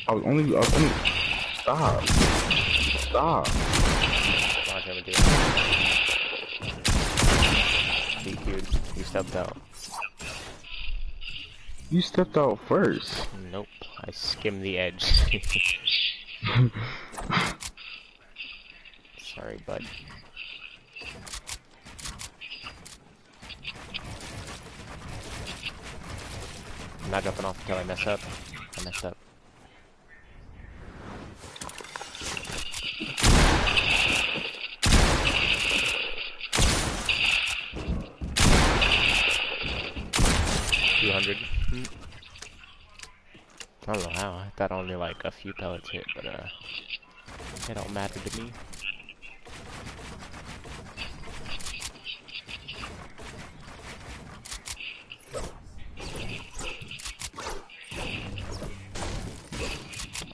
I was only. Stop. Stop. Watch him do it. DQ'd. You stepped out. You stepped out first. Nope. I skimmed the edge. Sorry, bud. I'm not jumping off until I mess up. I messed up. $200. I don't know how. I thought only like a few pellets hit, but it don't matter to me.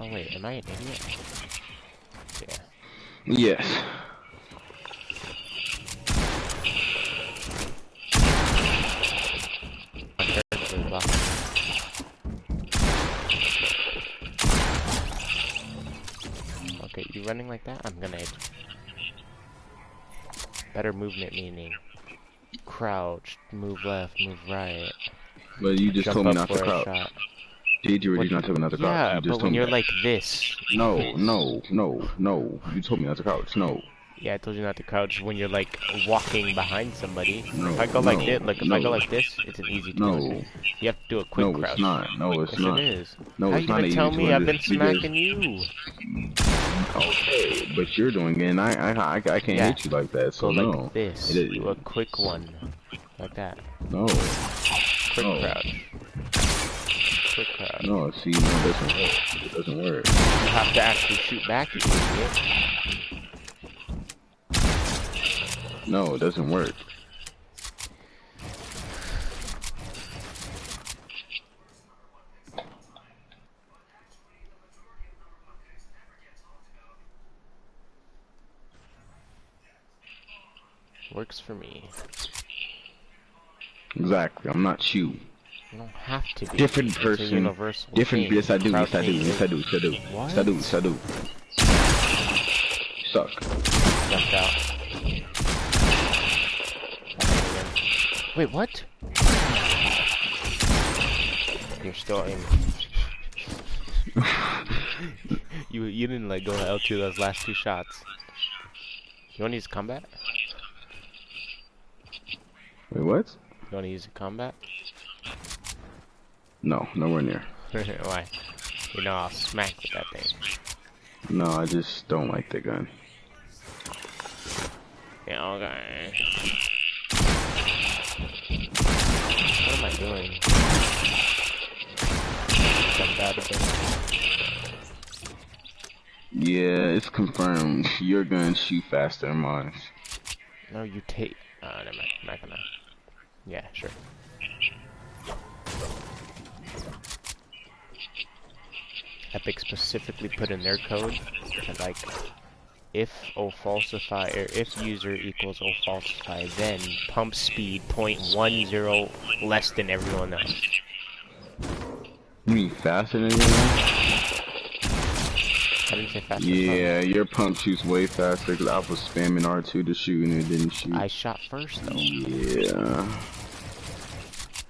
Oh wait, am I an idiot? Yeah. Yes. Okay, you running like that? I'm gonna hit you. Better movement meaning crouch, move left, move right. But you just told me not to crouch. Did you not tell me not to crouch? Yeah, you just but when you're like this. No. You told me not to crouch. No. Yeah, I told you not to crouch when you're like walking behind somebody. No, if I go like this, if I go like this, it's an easy to do. You have to do a quick crouch. It's not. No, it's not. Yes, it is. No, how it's you not gonna tell me I've been smacking you? Okay, but you're doing it, and I can't hit you like that. So go no. Like this. Do a quick one, like that. No. Quick crouch. Quick crouch. No, see, no, it doesn't work. It doesn't work. You have to actually shoot back, you idiot. No, it doesn't work. Works for me. Exactly. I'm not you. You don't have to be. Different person. It's a universal different. thing. Yes, I do. Yes, I do. Yes, I do. Yes, I do. What? Yes, I do. Yes, I do. Suck. Jumped out. Wait, what? You're still aiming. you didn't like go L2 those last two shots. You wanna use combat? Wait, what? You wanna use combat? No, nowhere near. Why? You know I'll smack with that thing. No, I just don't like the gun. Yeah, okay. What am I doing? Jump out of it. Yeah, it's confirmed. Your guns shoot faster than mine. No, you take. Never mind. I'm not gonna. Yeah, sure. Epic specifically put in their code to like, if O falsify or if user equals O falsify, then pump speed 0.10 less than everyone else. You mean faster than you? I didn't say faster. Yeah, your pump shoots way faster because I was spamming R2 to shoot and it didn't shoot. I shot first though. Yeah.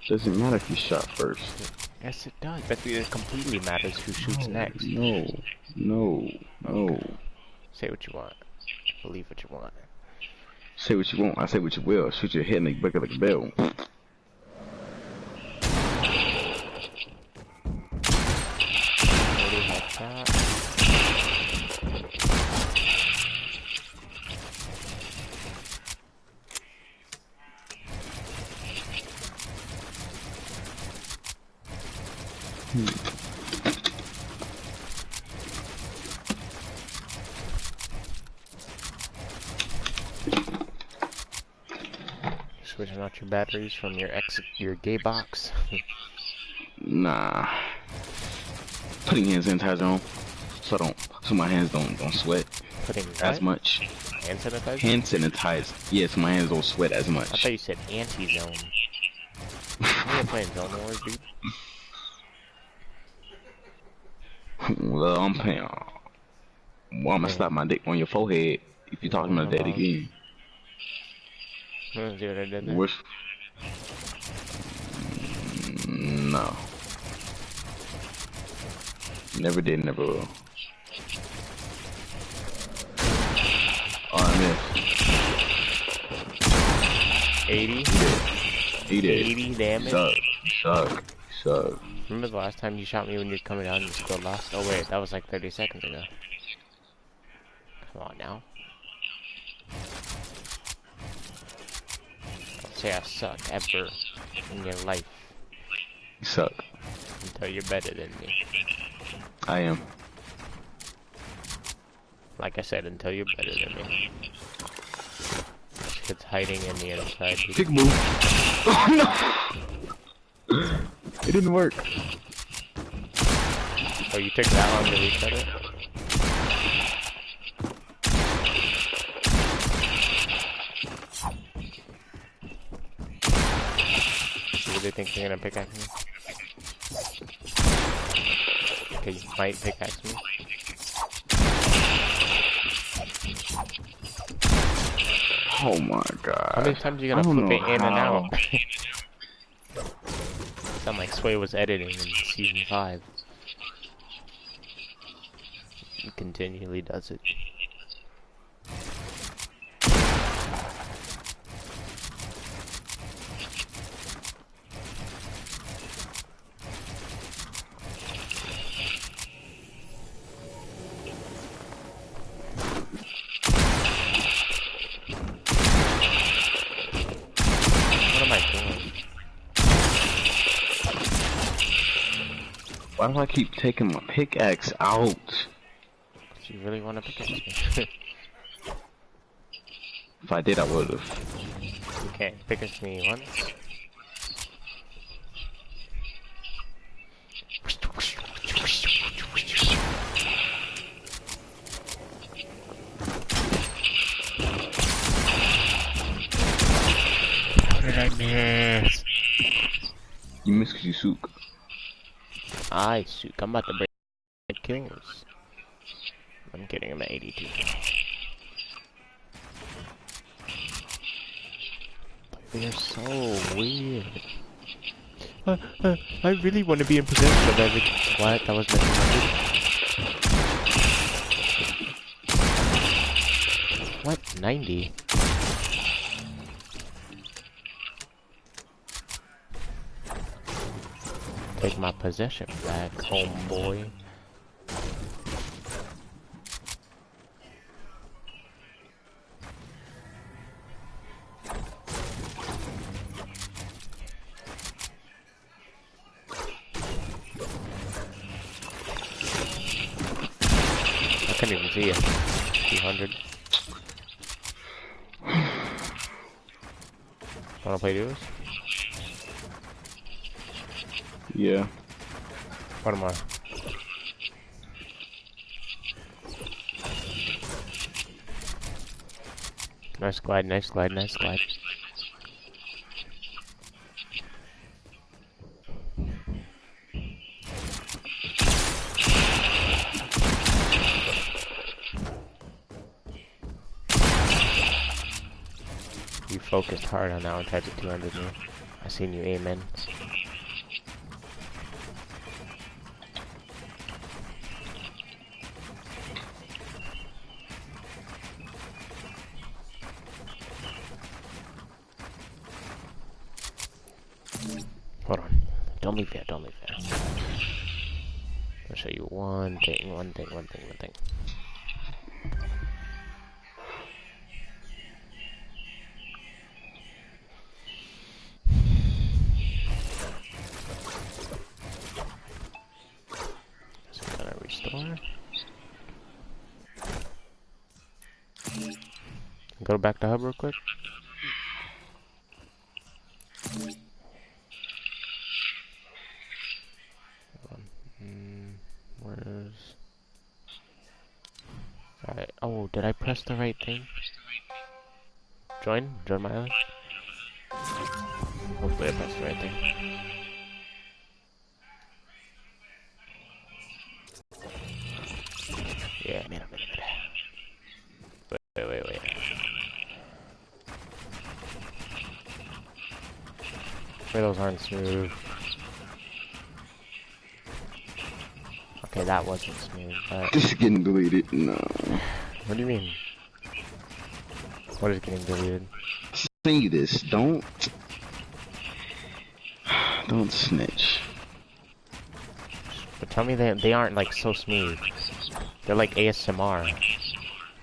Doesn't matter if you shot first. Yes, it does. But it completely matters who shoots next. No. Okay. Say what you want. Believe what you want. Say what you want. I say what you will. Shoot your head and make it like a bell. Switching out your batteries from your gay box. Nah. Putting hand sanitizer on, so my hands don't sweat as much. Hand sanitizer? Hand sanitizer. Yes, my hands don't sweat as much. I thought you said anti-zone. I'm playing Zone Wars, dude. Well, I'm paying. Well, I'm gonna Yeah. slap my dick on your forehead if you talking about No that problem. again. See what I did there? Which? No. Never did, never will. Oh, I missed. 80? He did. 80 damage? Suck. Remember the last time you shot me when you're coming down and you still lost? Oh wait, that was like 30 seconds ago. Come on now. Don't say I suck ever in your life. You suck. Until you're better than me. I am. Like I said, until you're better than me. This kid's hiding in the inside. Kick move. Oh no! It didn't work. Oh, you took that long to reset it? Do they think you're gonna pickaxe me? Okay, you might pickaxe me. Oh my god. How many times are you gonna flip it in and out? Sound like Sway was editing in season 5. He continually does it. What am I doing? Why do I keep taking my pickaxe out? Do you really want to pickaxe me? If I did, I would've. You can't pickaxe me once. How did I miss? You missed because you sook. I'm about to break kills. I'm getting him at 82. They're so weird. I really want to be in possession of everything. What? That was nothing. What? 90? Take my possession back, homeboy. I couldn't even see it. 200. Wanna play duos? Yeah. What am I? Nice glide, nice glide, nice glide. You focused hard on that one, tried to 200 me. I seen you aim in. Hold on. Don't leave yet, don't leave yet. I'll show you one thing. So I'm gonna restore. Go back to hub real quick. Where's... Alright. Oh, did I press the right thing? Join my island? Hopefully I pressed the right thing. swear those aren't smooth. Okay, that wasn't smooth, but... This is getting deleted. No. What do you mean? What is getting deleted? See this. Don't snitch. But tell me they aren't like so smooth. They're like ASMR,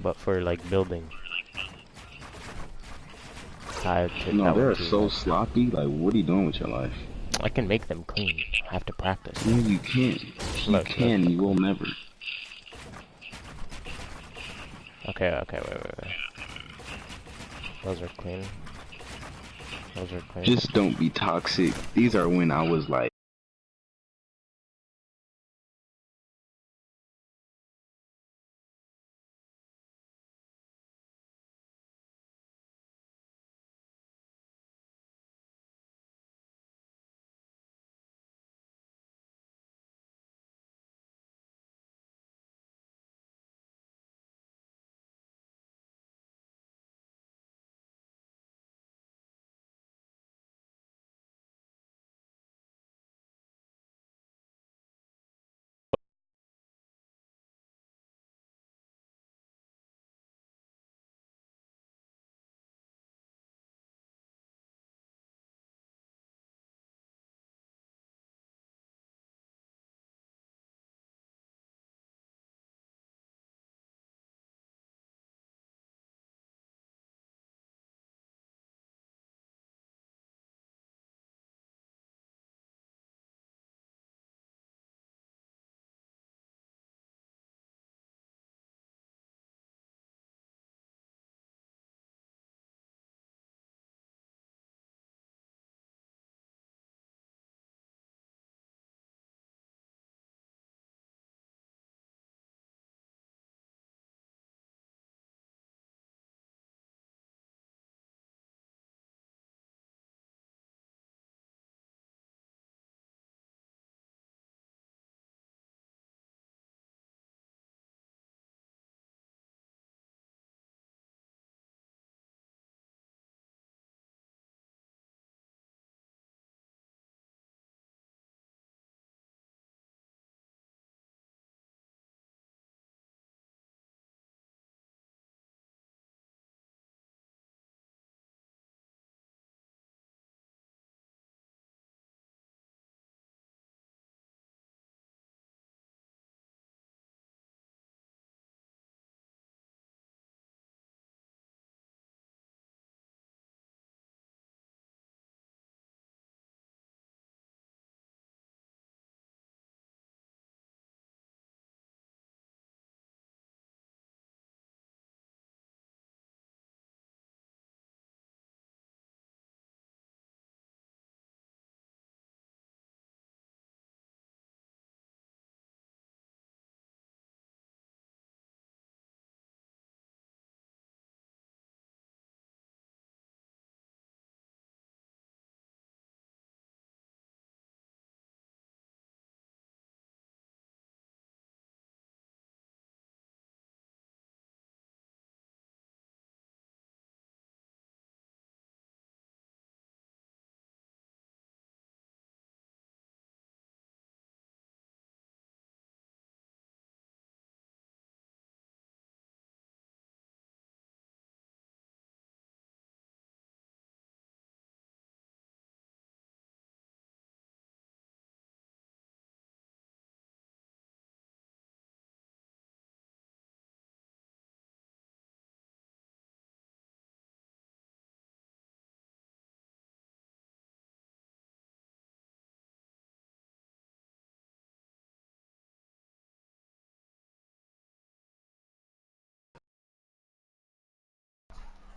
but for like building. No, they're so sloppy. Like, what are you doing with your life? I can make them clean. I have to practice. No, you can't. Look, You will never. Okay, wait. Those are clean. Those are clean. Just don't be toxic. These are when I was like.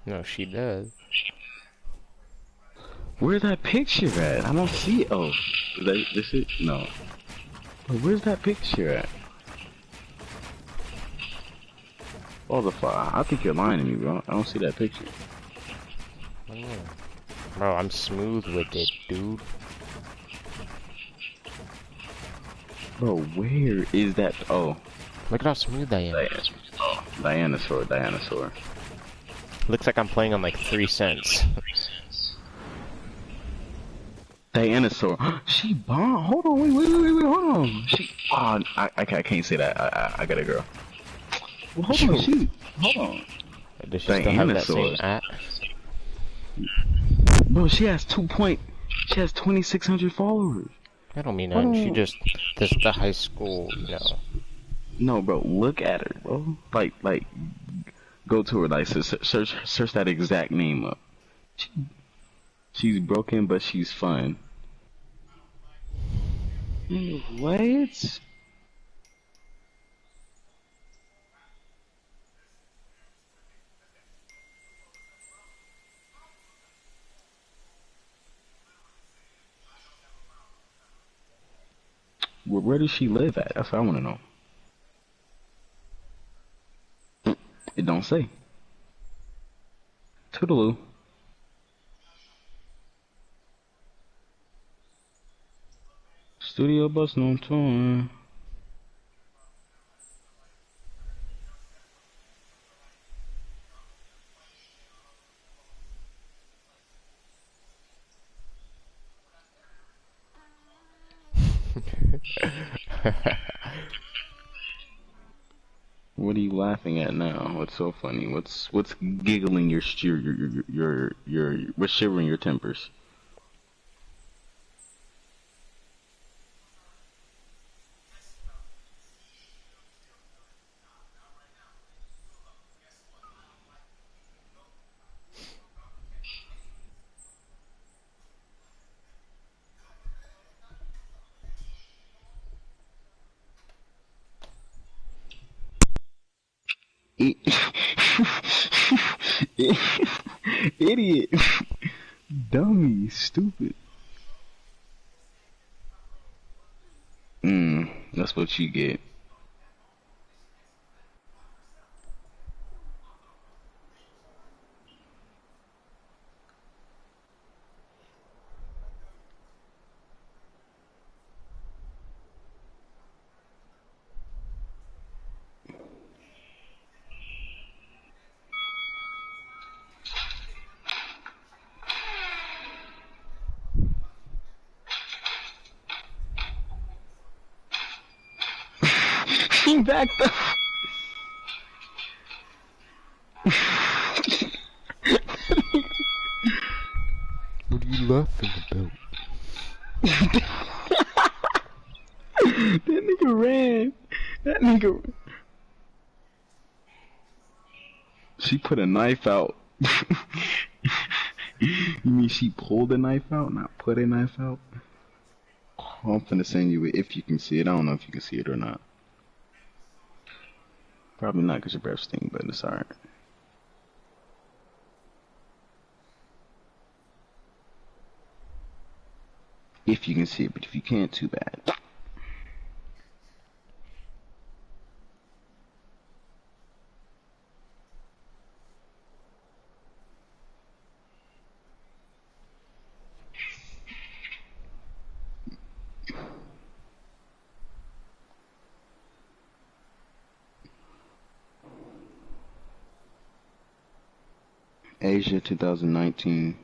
No, she does. Where's that picture at? I don't see it. Oh, is that this it? No. But where's that picture at? Oh, the fuck! I think you're lying to me, bro. I don't see that picture. Bro, I'm smooth with it, dude. Bro, where is that? Oh. Look at how smooth I am. Dinosaur. Looks like I'm playing on like 3 cents. Dinosaur. She bombed. Hold on, wait, hold on. She. Oh, I can't say that. I got a girl. Well, hold on, Shoot. hold on. Does she still have that same Dinosaur. at? Bro, she has 2,600 followers. I don't mean Hold nothing. She on. just this the high school, No, bro, look at her, bro. Like, go to her, like, search that exact name up. She's broken, but she's fun. What? Where does she live at? That's what I want to know. It don't say. Toodaloo. Studio bus on tour. What are you laughing at now? What's so funny? What's giggling what's shivering your tempers? Idiot. Dummy. Stupid. That's what you get. He backed up. What are you laughing about? That nigga ran. That nigga. She put a knife out. You mean she pulled a knife out, not put a knife out? I'm finna send you it if you can see it. I don't know if you can see it or not. Probably not because your breath stink, but it's alright. If you can see it, but if you can't, too bad. Asia 2019.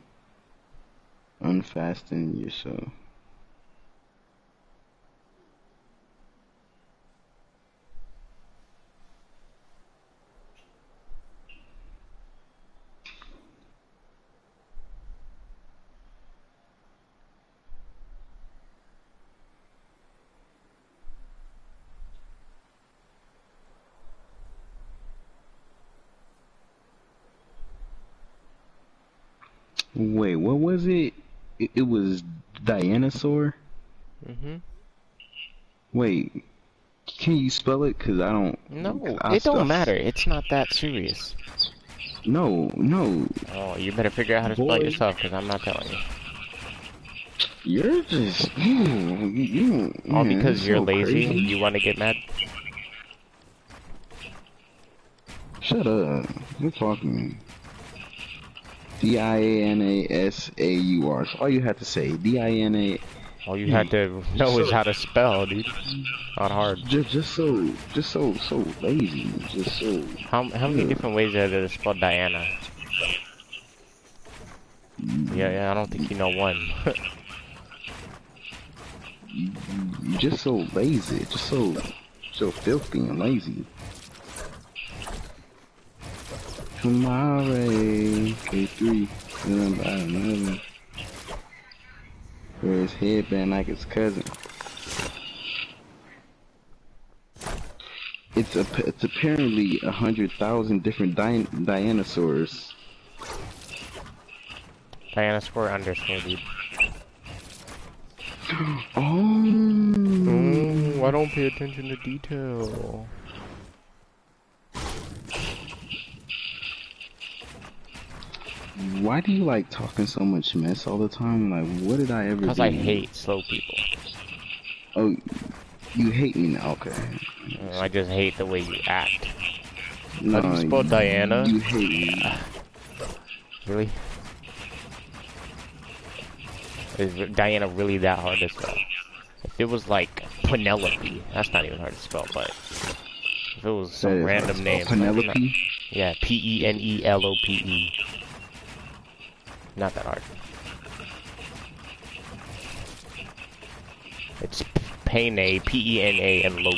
Unfasten yourself. Wait, what was it? It was Dinosaur? Wait, can you spell it? Cause I don't. No, it don't matter. It's not that serious. No. Oh, you better figure out how to spell it yourself, because I'm not telling you. You're just you. All because you're so lazy. crazy. You want to get mad? Shut up. You're talking. Dianasaur. All you had to say. Dina. All you had to know is how to spell, dude. Not hard. Just so lazy. Just so. How many different ways are there to spell Diana? Yeah, I don't think you know one. you're just so lazy, just so filthy and lazy. Tomorrow, K3, feeling by another. Wear his headband like his cousin. It's apparently 100,000 different dinosaurs. Dinosaur underscore, dude. Oh. I don't pay attention to detail. Why do you like talking so much mess all the time? Like, what did I ever do? Because I hate slow people. Oh, you hate me now? Okay. I just hate the way you act. No, How do you spell Diana? You hate me. Really? Is Diana really that hard to spell? If it was like Penelope, that's not even hard to spell, but if it was some random name. Penelope? Yeah, Penelope. Not that hard. It's Pena, Pena, and Lope.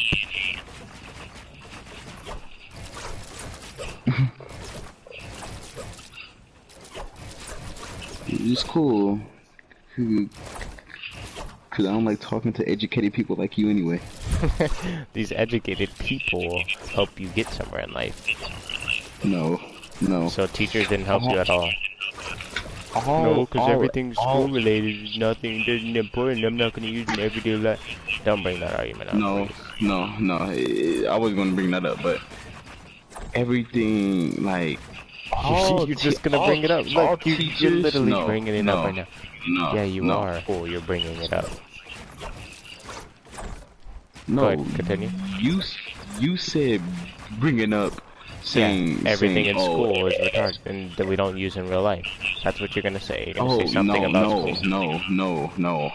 It's cool. Cause I don't like talking to educated people like you anyway. These educated people help you get somewhere in life. No. So teachers didn't help you at all. No, because everything's school related is nothing isn't important. I'm not going to use my everyday life. Don't bring that argument up. No. I wasn't gonna bring that up, but everything like. You're just gonna bring it up. Look, you're literally bringing it up right now. No. Yeah, you are. Cool, you're bringing it up. No. Go ahead, continue. You said bringing up. Saying everything in school is retarded and that we don't use in real life. That's what you're gonna say. You're gonna say something about school. No.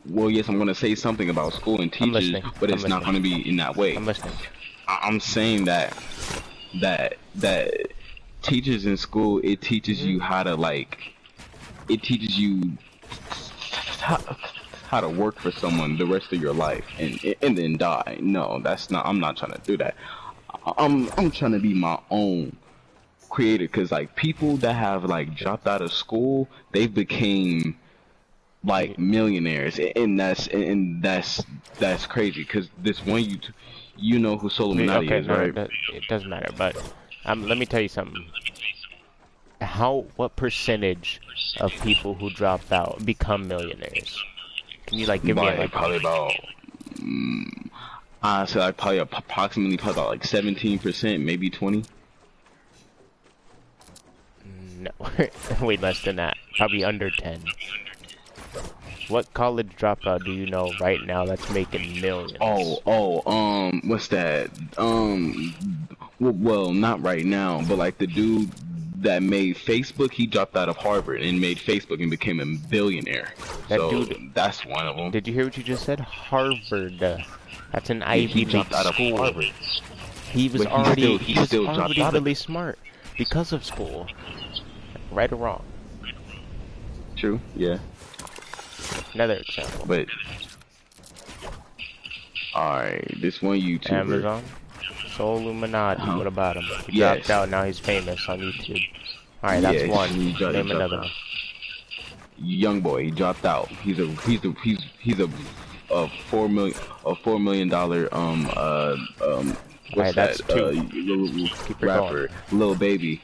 Well, yes, I'm gonna say something about school and teachers, but it's not gonna be in that way. I'm listening. I'm saying that teachers in school, it teaches you how to it teaches you how to work for someone the rest of your life and then die. No, that's not. I'm not trying to do that. I'm trying to be my own creator, cause like people that have like dropped out of school, they became like millionaires, and that's crazy. Cause this one you know who Solo Minati is, right? It doesn't matter, but let me tell you something. What percentage of people who dropped out become millionaires? Can you like give me like probably about? So like probably approximately about like 17%, maybe 20. No, way less than that. Probably under 10. What college dropout do you know right now that's making millions? What's that? Well, not right now, but like the dude that made Facebook, he dropped out of Harvard and made Facebook and became a billionaire. That's one of them. Did you hear what you just said? Harvard. That's an Ivy League school. He was already really smart because of school. Right or wrong? True, yeah. Another example. But alright, this one YouTuber. Amazon? Soul Illuminati, what about him? He dropped out, now he's famous on YouTube. Alright, that's one. Name another one. Young boy, he dropped out. He's a $4 million what's that's that? Rapper, Lil Baby,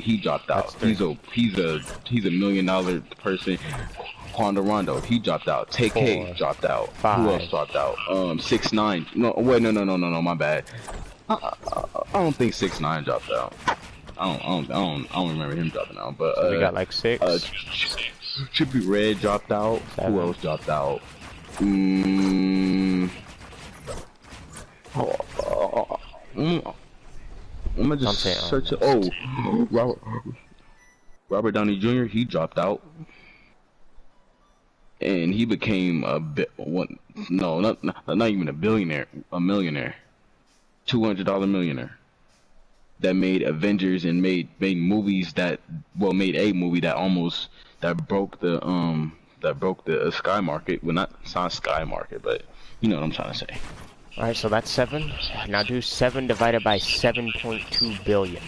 he dropped out. He's a $1 million person. Quando Rondo, he dropped out. TK dropped out. 5. Who else dropped out? 6ix9ine. No, wait, no, my bad. I don't think 6ix9ine dropped out. I don't remember him dropping out. But so we got like 6. Trippie Redd dropped out. 7. Who else dropped out? I'm gonna just search it. Robert Downey Jr. He dropped out, and he became not even a billionaire, a millionaire, $200 millionaire. That made Avengers and made movies that made a movie that broke the that broke the sky market. Well, not it's not sky market, but you know what I'm trying to say. Alright, so that's 7. Now do 7 divided by 7.2 billion.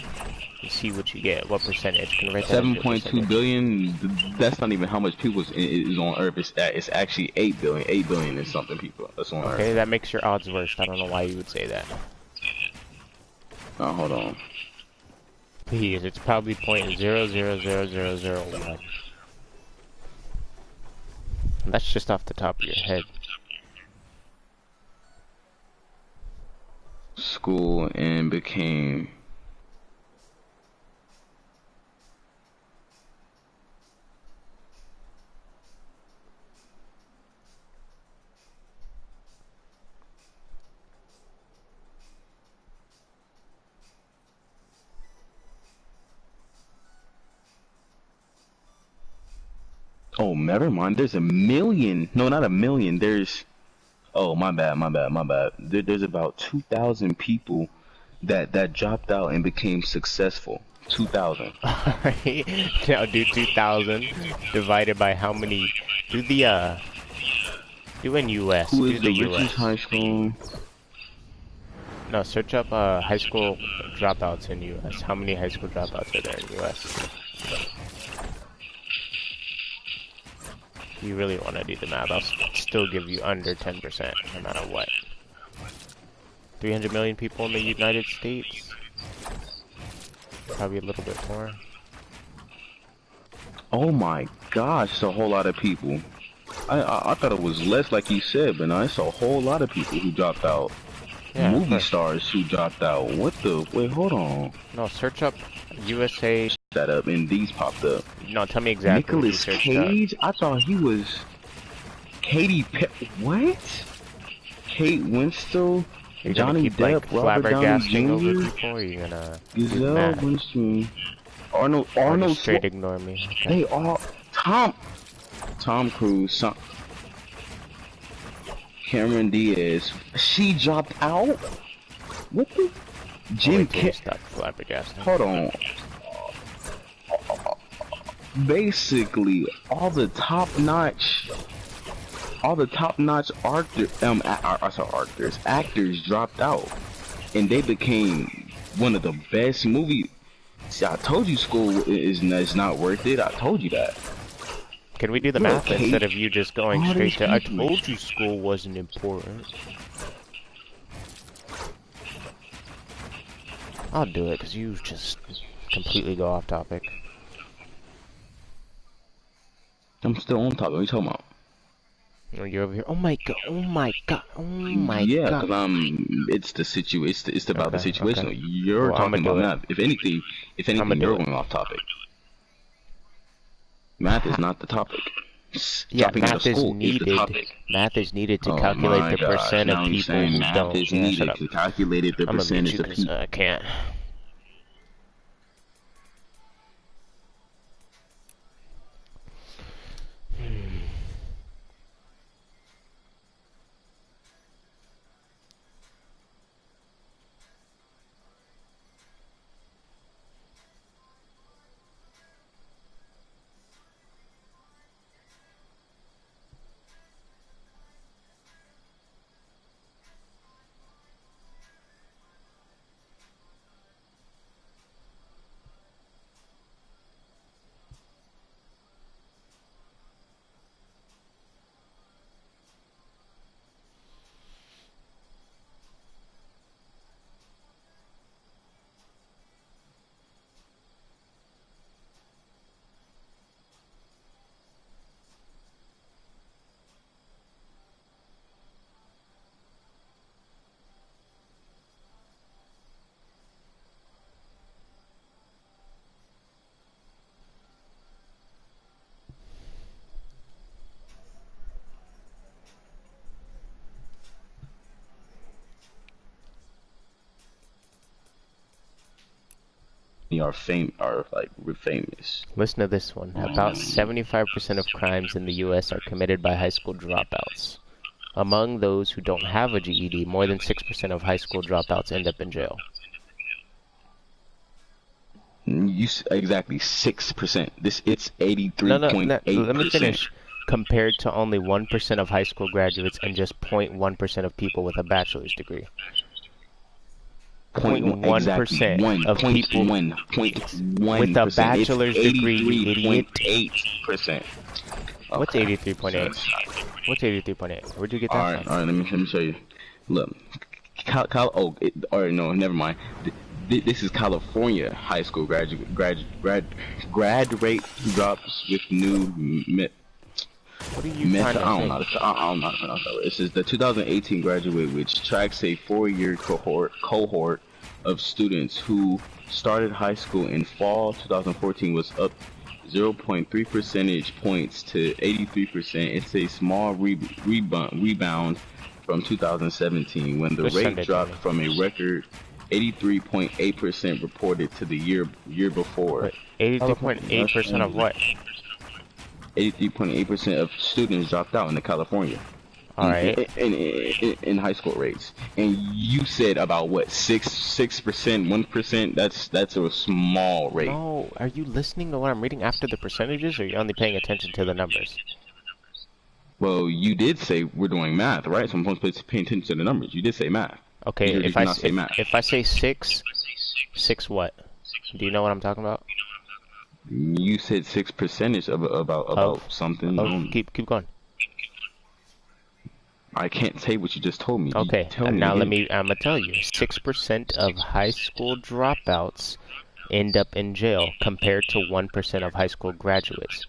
And see what you get. What percentage? Can you write that into 7.2 percentage? billion. That's not even how much people is on Earth. It's actually 8 billion. 8 billion is something people that's on Okay, Earth. that makes your odds worse. I don't know why you would say that. Oh, hold on. Please, it's probably 0.000001. That's just off the top of your head. School and became. Oh, never mind. There's a million. No, not a million. There's. Oh, my bad. There's about 2,000 people that dropped out and became successful. 2,000. Alright, now do 2,000 divided by how many. Do the, do in US. Who Do is the the richest US. high school? No, search up, high school dropouts in US. How many high school dropouts are there in US? If you really want to do the math, I'll still give you under 10%, no matter what. 300 million people in the United States? Probably a little bit more. Oh my gosh, it's a whole lot of people. I thought it was less, like you said, but no, it's a whole lot of people who dropped out. Yeah, Movie stars who dropped out. What the? Wait, hold on. No, search up USA. That up and these popped up. No, tell me exactly what you Nicolas searched Cage? I thought he was what? Kate Winslow, You're Johnny gonna keep Depp, like Robert Downey flabbergasting over Jr., people, or you're gonna do the Giselle math? Winston, Arnold Or just straight ignore me. Okay. They all Tom Cruise, Cameron Diaz. She dropped out. What the? Jim Carrey. Stop flabbergasting. Hold on. Basically, all the top-notch actors dropped out, and they became one of the best movie. See, I told you school is not worth it. I told you that. Can we do the math instead of you just going straight to, I told you school wasn't important? I'll do it, because you just completely go off topic. I'm still on topic. What are you talking about? You're over here. Oh my god! Oh my god! Oh my god! Yeah, because it's the situation. It's about the situation. Okay. You're talking about math. If anything, you're going off topic. Math is not the topic. Yeah, math is needed. Math is needed to calculate the percent of people who don't. Math is needed to calculate the percentage of people. I can't. We're famous. Listen to this one. About 75% of crimes in the U.S. are committed by high school dropouts. Among those who don't have a GED, more than 6% of high school dropouts end up in jail. Exactly 6%. It's 83.8%. No, let me finish. compared to only 1% of high school graduates and just 0.1% of people with a bachelor's degree. Point one, exactly 0.1% one of point people one point with one a percent. It's bachelor's degree, you idiot. 83.8%. What's Okay. So 83.8? it's What's 83.8? Where'd you get all that right. from? All right. Let me show you. Look, or no, never mind. This is California high school grad rate drops with new What are you trying method. to say? I don't know how to pronounce that word. This is the 2018 graduate, which tracks a 4-year cohort of students who started high school in fall 2014 was up 0.3 percentage points to 83%. It's a small rebound from 2017 when the Just send rate it to dropped me. from a record 83.8% reported to the year before. Wait, 83.8% of what? 83.8% of students dropped out in California Alright. in high school rates. And you said about what 6%, 1%. That's a small rate. No, are you listening to what I'm reading after the percentages, or are you only paying attention to the numbers? Well, you did say we're doing math, right? So I'm supposed to pay attention to the numbers. You did say math. Okay, Or did you not say math? if I say six what? Do you know what I'm talking about? You said 6% of about something. Keep going. I can't say what you just told me. Okay, Tell and me now again. I'm gonna tell you. 6% of high school dropouts end up in jail compared to 1% of high school graduates.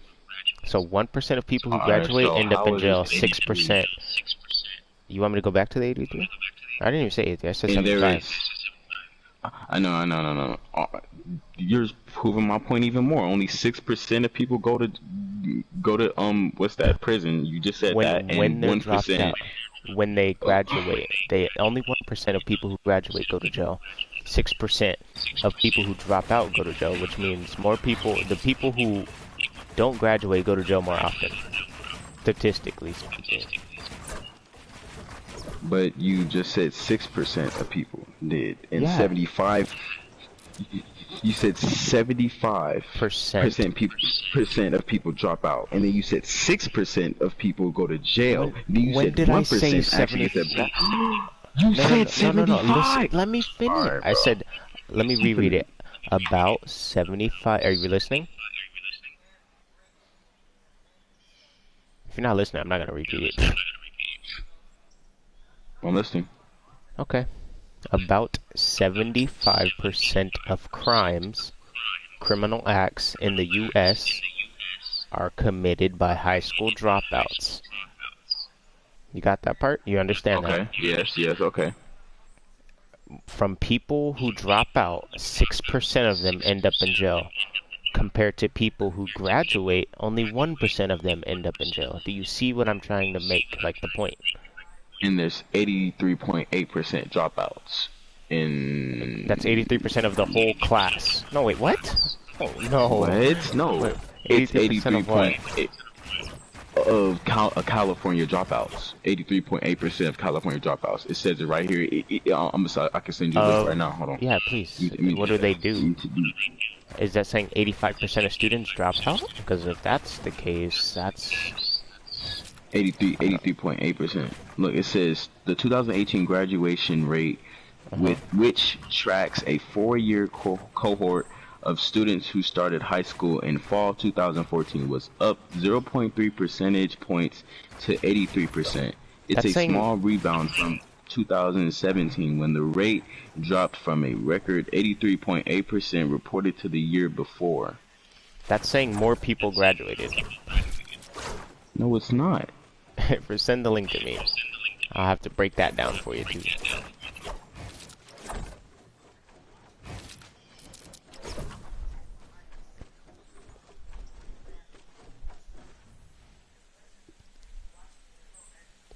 So 1% of people who Alright, graduate so end up how in is this jail. 83? 6%. You want me to go back to the 83? I didn't even say 83. I said And there 75. is. I know. You're proving my point even more. Only 6% of people go to what's that, prison. You just said that, When and they're one dropped percent. out, when they graduate, they only 1% of people who graduate go to jail. 6% of people who drop out go to jail, which means more people, the people who don't graduate go to jail more often, statistically speaking. But you just said 6% of people did, and Yeah, 75. You said 75% percent. percent of people drop out, and then you said 6% of people go to jail. Then you When said did I say 1% actually 70? gets a. You No, no, said no, no, no, no. Listen, 75. let me finish. Alright, I bro. said, let me reread it. About 75. Are you listening? If you're not listening, I'm not gonna repeat it. I'm listening. Okay. About 75% of criminal acts in the U.S. are committed by high school dropouts. You got that part? You understand that? Okay. Yes. Okay. From people who drop out, 6% of them end up in jail. Compared to people who graduate, only 1% of them end up in jail. Do you see what I'm trying to make, like the point? And there's 83.8% dropouts. That's In 83% of the whole class. No, wait, what? Oh, no. what? No, Wait, it's 83% of what? 83.8 of California dropouts. 83.8% of California dropouts. It says it right here. I'm sorry. I can send you a list right now. Hold on. Yeah, please. Let me What do do they that. do? Is that saying 85% of students dropped out? Because if that's the case, that's... 83.8%. Look, it says the 2018 graduation rate, Uh-huh. with which tracks a 4-year cohort of students who started high school in fall 2014, was up 0.3 percentage points to 83%. It's That's a saying... small rebound from 2017 when the rate dropped from a record 83.8% reported to the year before. That's saying more people graduated. No, it's not. Send the link to me. I'll have to break that down for you, too.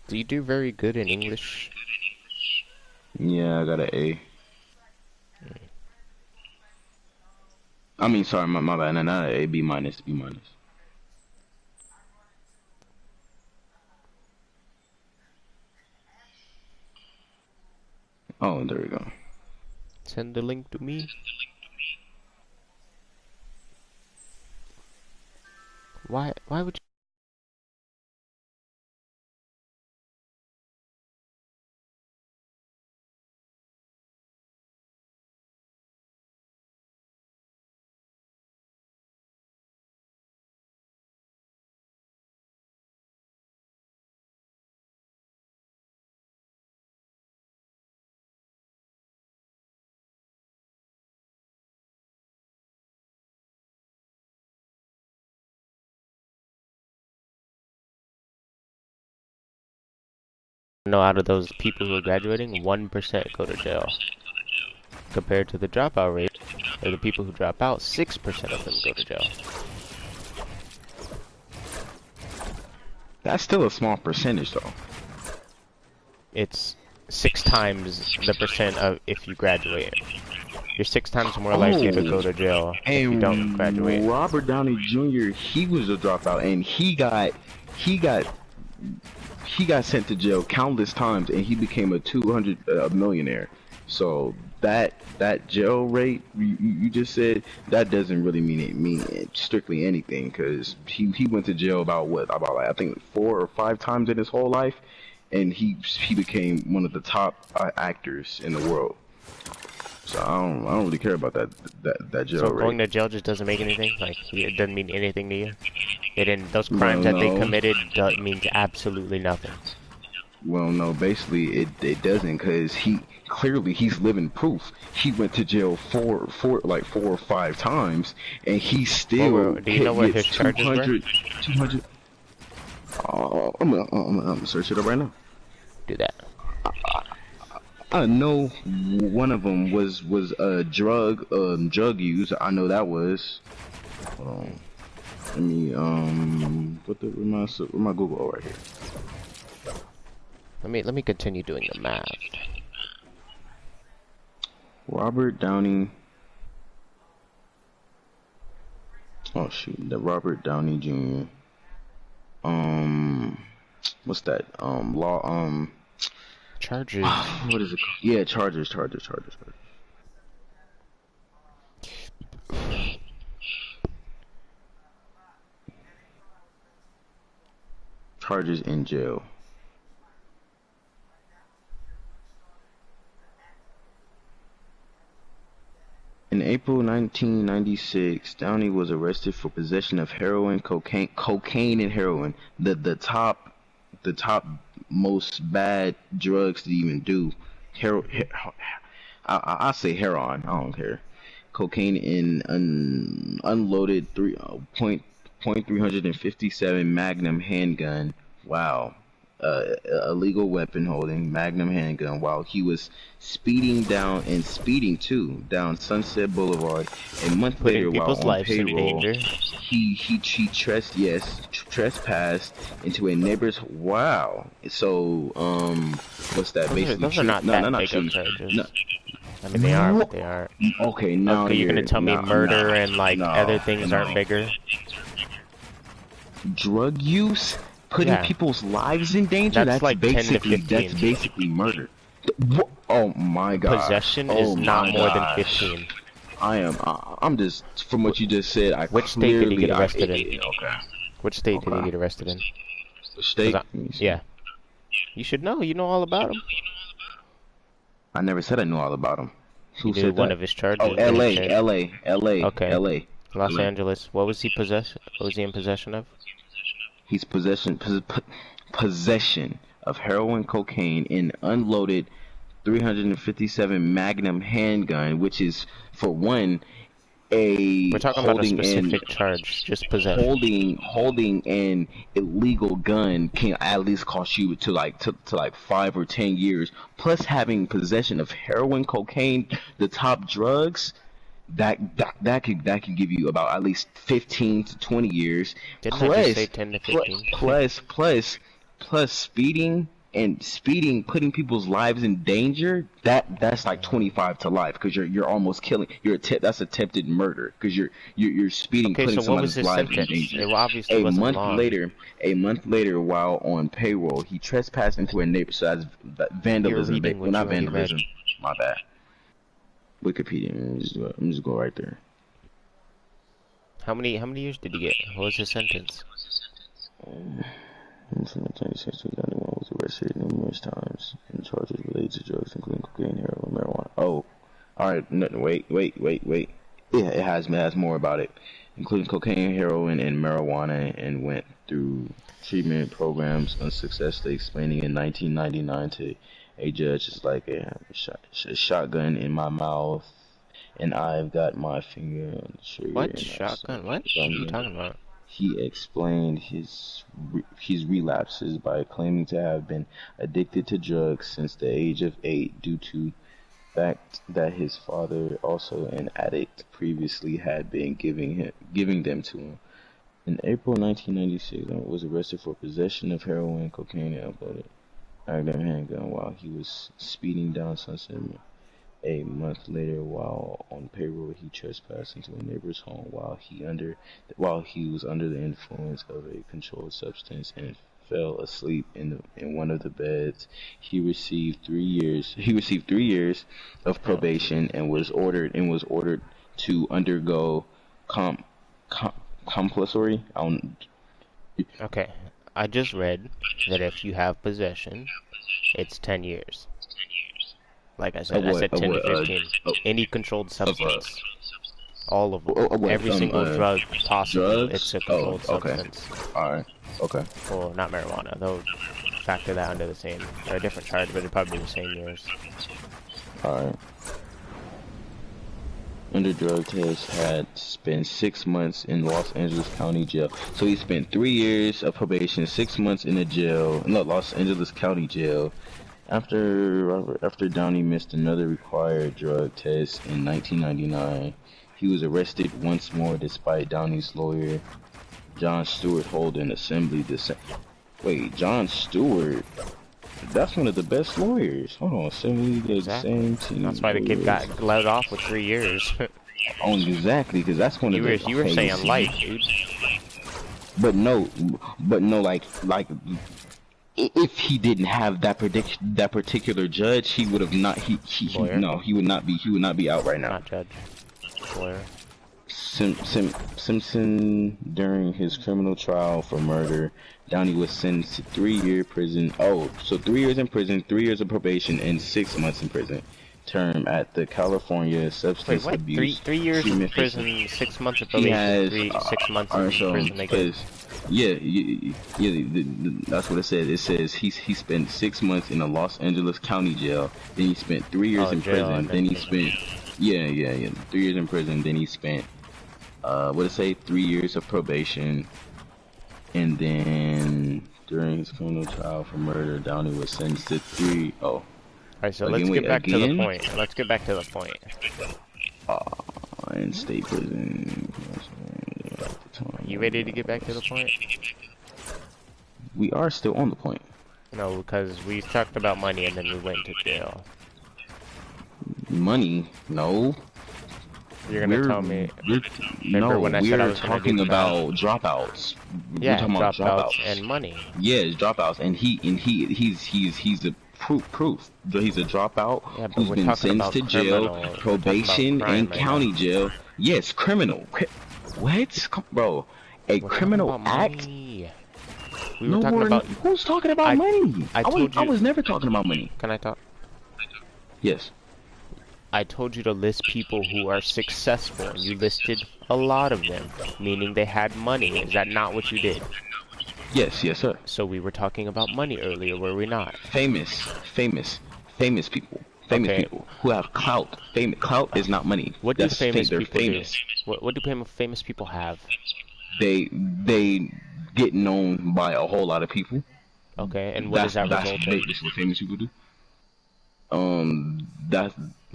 Do you do very good in English? Yeah, I got an A. I mean, sorry, my bad. Not an A, B minus, B minus. Oh, there we go. Send the link to me. Why would you... No, out of those people who are graduating, 1% go to jail. Compared to the dropout rate, or the people who drop out, 6% of them go to jail. That's still a small percentage, though. It's 6 times the percent of if you graduate. You're 6 times more likely to go to jail if you don't graduate. And Robert Downey Jr., he was a dropout, and he got sent to jail countless times, and he became a 200 millionaire. So that jail rate you just said, that doesn't really mean strictly anything, because he went to jail about like, I think 4 or 5 times in his whole life, and he became one of the top actors in the world. So I don't really care about that jail So rate. going to jail just doesn't make anything? Like, it doesn't mean anything to you? They didn't, those crimes that they committed means absolutely nothing. Well, no, basically it doesn't, because he's living proof. He went to jail four or 5 times, and he still do you know what his charges were? 200. I'm gonna search it up right now. Do that. I know one of them was drug use. I know that was. Hold on. Let me where my Google right here. Let me continue doing the math. Robert Downey. Oh shoot, the Robert Downey Jr. What's that? Law. Charges. What is it called? Yeah, charges. Charges in jail. In April 1996, Downey was arrested for possession of heroin, cocaine, and heroin. The top most bad drugs to even do. I say heroin. I don't care. Cocaine in unloaded 357 Magnum handgun. Wow. Illegal weapon holding Magnum handgun while he was speeding down down Sunset Boulevard. A month later, while on payroll, he trespassed into a neighbor's. Wow. So what's that? Basically, those are not that big of charges. No. I mean, they are, but they aren't. Okay, now you're gonna tell me murder and like other things aren't bigger? Drug use, putting people's lives in danger. That's like basically murder. Oh my god. Possession is not more than 15. I'm just, from what you just said, Which state did he get arrested in? Okay. Which state did he get arrested in? State? Yeah. You should know. You know all about him. I never said I knew all about him. Who said one of his charges? Oh, L.A. Okay. L.A. Los Angeles. What was he in possession of? He's possession of heroin, cocaine, and unloaded 357 Magnum handgun, which is, for one, we're talking about a specific charge, just possession. Holding an illegal gun can at least cost you to like 5 or 10 years. Plus, having possession of heroin, cocaine, the top drugs, that could give you about at least 15 to 20 years. Didn't I just say 10 to 15? Plus speeding, putting people's lives in danger. That's like 25 to life, because you're almost killing. That's attempted murder, because you're speeding, putting someone's life in danger. It obviously a month long. later, while on payroll, he trespassed into a neighbor. So that's vandalism. Well, not vandalism. My bad. Wikipedia. I'm just go right there. How many years did he get? What was his sentence? From 2026 to 2021, was arrested numerous times in charges related to drugs, including cocaine, heroin, marijuana. Oh, all right. No, wait. Yeah, it has more about it, including cocaine, heroin, and marijuana, and went through treatment programs unsuccessfully, explaining in 1999 to a judge, "It's like a shotgun in my mouth, and I've got my finger on the trigger." What? Shotgun? What are you talking about? He explained his relapses by claiming to have been addicted to drugs since the age of 8 due to fact that his father, also an addict, previously had been giving them to him. In April 1996, Arnold was arrested for possession of heroin, cocaine, and uploaded a handgun while he was speeding down Sunset. A month later, while on payroll, he trespassed into a neighbor's home while he was under the influence of a controlled substance and fell asleep in one of the beds. He received 3 years. He received 3 years of probation and was ordered to undergo compulsory. Okay, I just read that if you have possession, it's 10 years. Like I said, I said 10 to 15. Any controlled substance. All of them. Every single drug possible, it's a controlled substance. Alright, okay. Well, not marijuana. They'll factor that under the same, or a different charge, but it'd probably be the same years. Alright. Under drug test, had spent 6 months in Los Angeles County Jail. So he spent 3 years of probation, 6 months in Los Angeles County Jail. After Downey missed another required drug test in 1999, he was arrested once more despite Downey's lawyer, John Stewart, holding assembly. Wait, John Stewart? That's one of the best lawyers. Hold on, assembly the same team. That's why the kid got let off with 3 years. Oh, exactly, because that's one of the. You were saying life, dude. But no, like. If he didn't have that particular judge, he would have not. He would not be. He would not be out right now. Not judge. Lawyer. Simpson, during his criminal trial for murder, Downey was sentenced to 3-year prison. Oh, so 3 years in prison, 3 years of probation, and 6 months in prison term at the California Substance Abuse. Three years in prison, 6 months of probation, 6 months in prison. That's what it says. It says he spent 6 months in a Los Angeles County jail. Then he spent 3 years in prison. Then he spent 3 years in prison. Then he spent what did it say? 3 years of probation. And then during his criminal trial for murder, Downey was sentenced to 3. Oh. Alright, so let's get back to the point. Let's get back to the point. In state prison. You ready to get back to the point? We are still on the point. No, because we talked about money and then we went to jail. Money? No. You're gonna tell me. No, we're talking about dropouts. Yeah, dropouts and money. Yeah, dropouts, and he's a proof. He's a dropout who's been sentenced to jail, probation, and county jail. Yes, criminal. What, bro? A criminal act? We were talking about. Who's talking about money? I was never talking about money. Can I talk? Yes. I told you to list people who are successful, and you listed a lot of them, meaning they had money. Is that not what you did? Yes, sir. So we were talking about money earlier, were we not? Famous people. Famous people who have clout. Clout is not money. What do famous people do? What do famous people have? They get known by a whole lot of people. Okay, and what does that result in? That's what famous people do.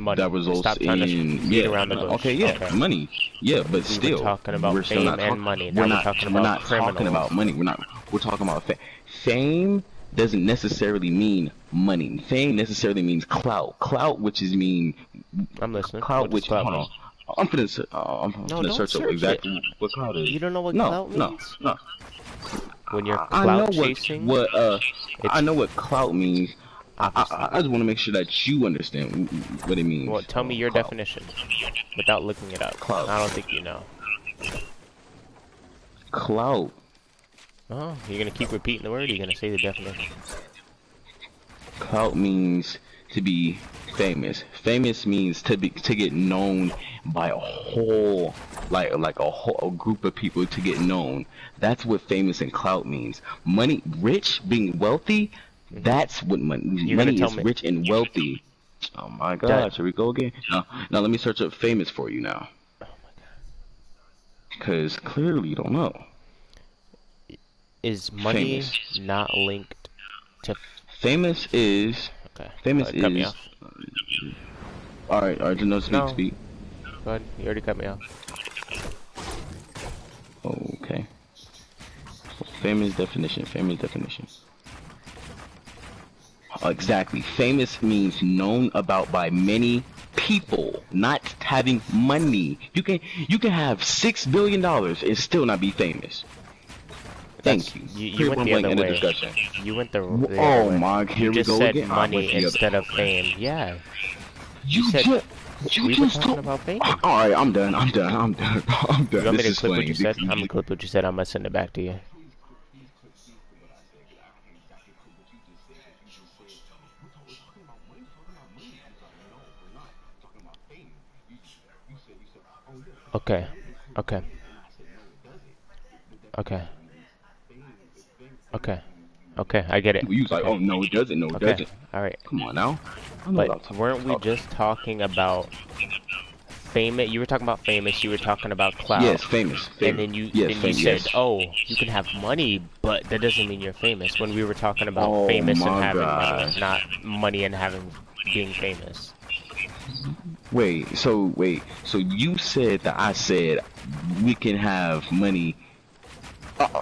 Money. That results Stop trying to around the bush. Money. Yeah, but still, we're talking about fame and money. We're not talking about money. We're talking about fame. Fame doesn't necessarily mean money. Fame necessarily means clout. Clout, which is mean. I'm listening. Clout, which hold on. I'm gonna search up exactly what clout is. You don't know what clout means? No. When you're clout chasing. I know what clout means. I just want to make sure that you understand what it means. Well, tell me your definition without looking it up. Clout. I don't think you know. Clout. Oh, you're gonna keep repeating the word? Or you're gonna say the definition? Clout means to be famous. Famous means to get known by a whole, like a group of people to get known. That's what famous and clout means. Money, rich, being wealthy. That's what money is. Rich and wealthy. Oh my gosh, here we go again. Now let me search up famous for you now. Oh my god. Because clearly you don't know. Is money Famous. not linked to... Famous is. Okay, Famous cut me is. off. Alright, alright, no, speak, No, speak. go ahead. You already cut me off. Okay. Famous definition. Famous definition. Exactly. Famous means known about by many people, not having money. You can have $6 billion and still not be famous. That's Thank you. you Period, went point the blank, other end of way. discussion. You went the other Oh way. my, You here we just go said again. I went money the other. instead of fame. Yeah. You You said just, you we were just talking told. about fame. All right, I'm done. I'm done. I'm done. I'm You done. want me This to is clip what funny. you said? I'm gonna clip what you said. I'm gonna send it back to you. Okay. Okay. Okay. Okay. Okay. I get it. You was like, Okay. oh no, it doesn't. No, it Okay. doesn't. All right. Come on now. I know what But I'm talking weren't we about. just talking about famous? You were talking about famous. You were talking about clout. Yes, famous. And Famous. then you Yes, then you famous. said, Yes. "Oh, you can have money, but that doesn't mean you're famous." When we were talking about Oh famous and my having money, gosh. not money and having being famous. So you said that I said we can have money.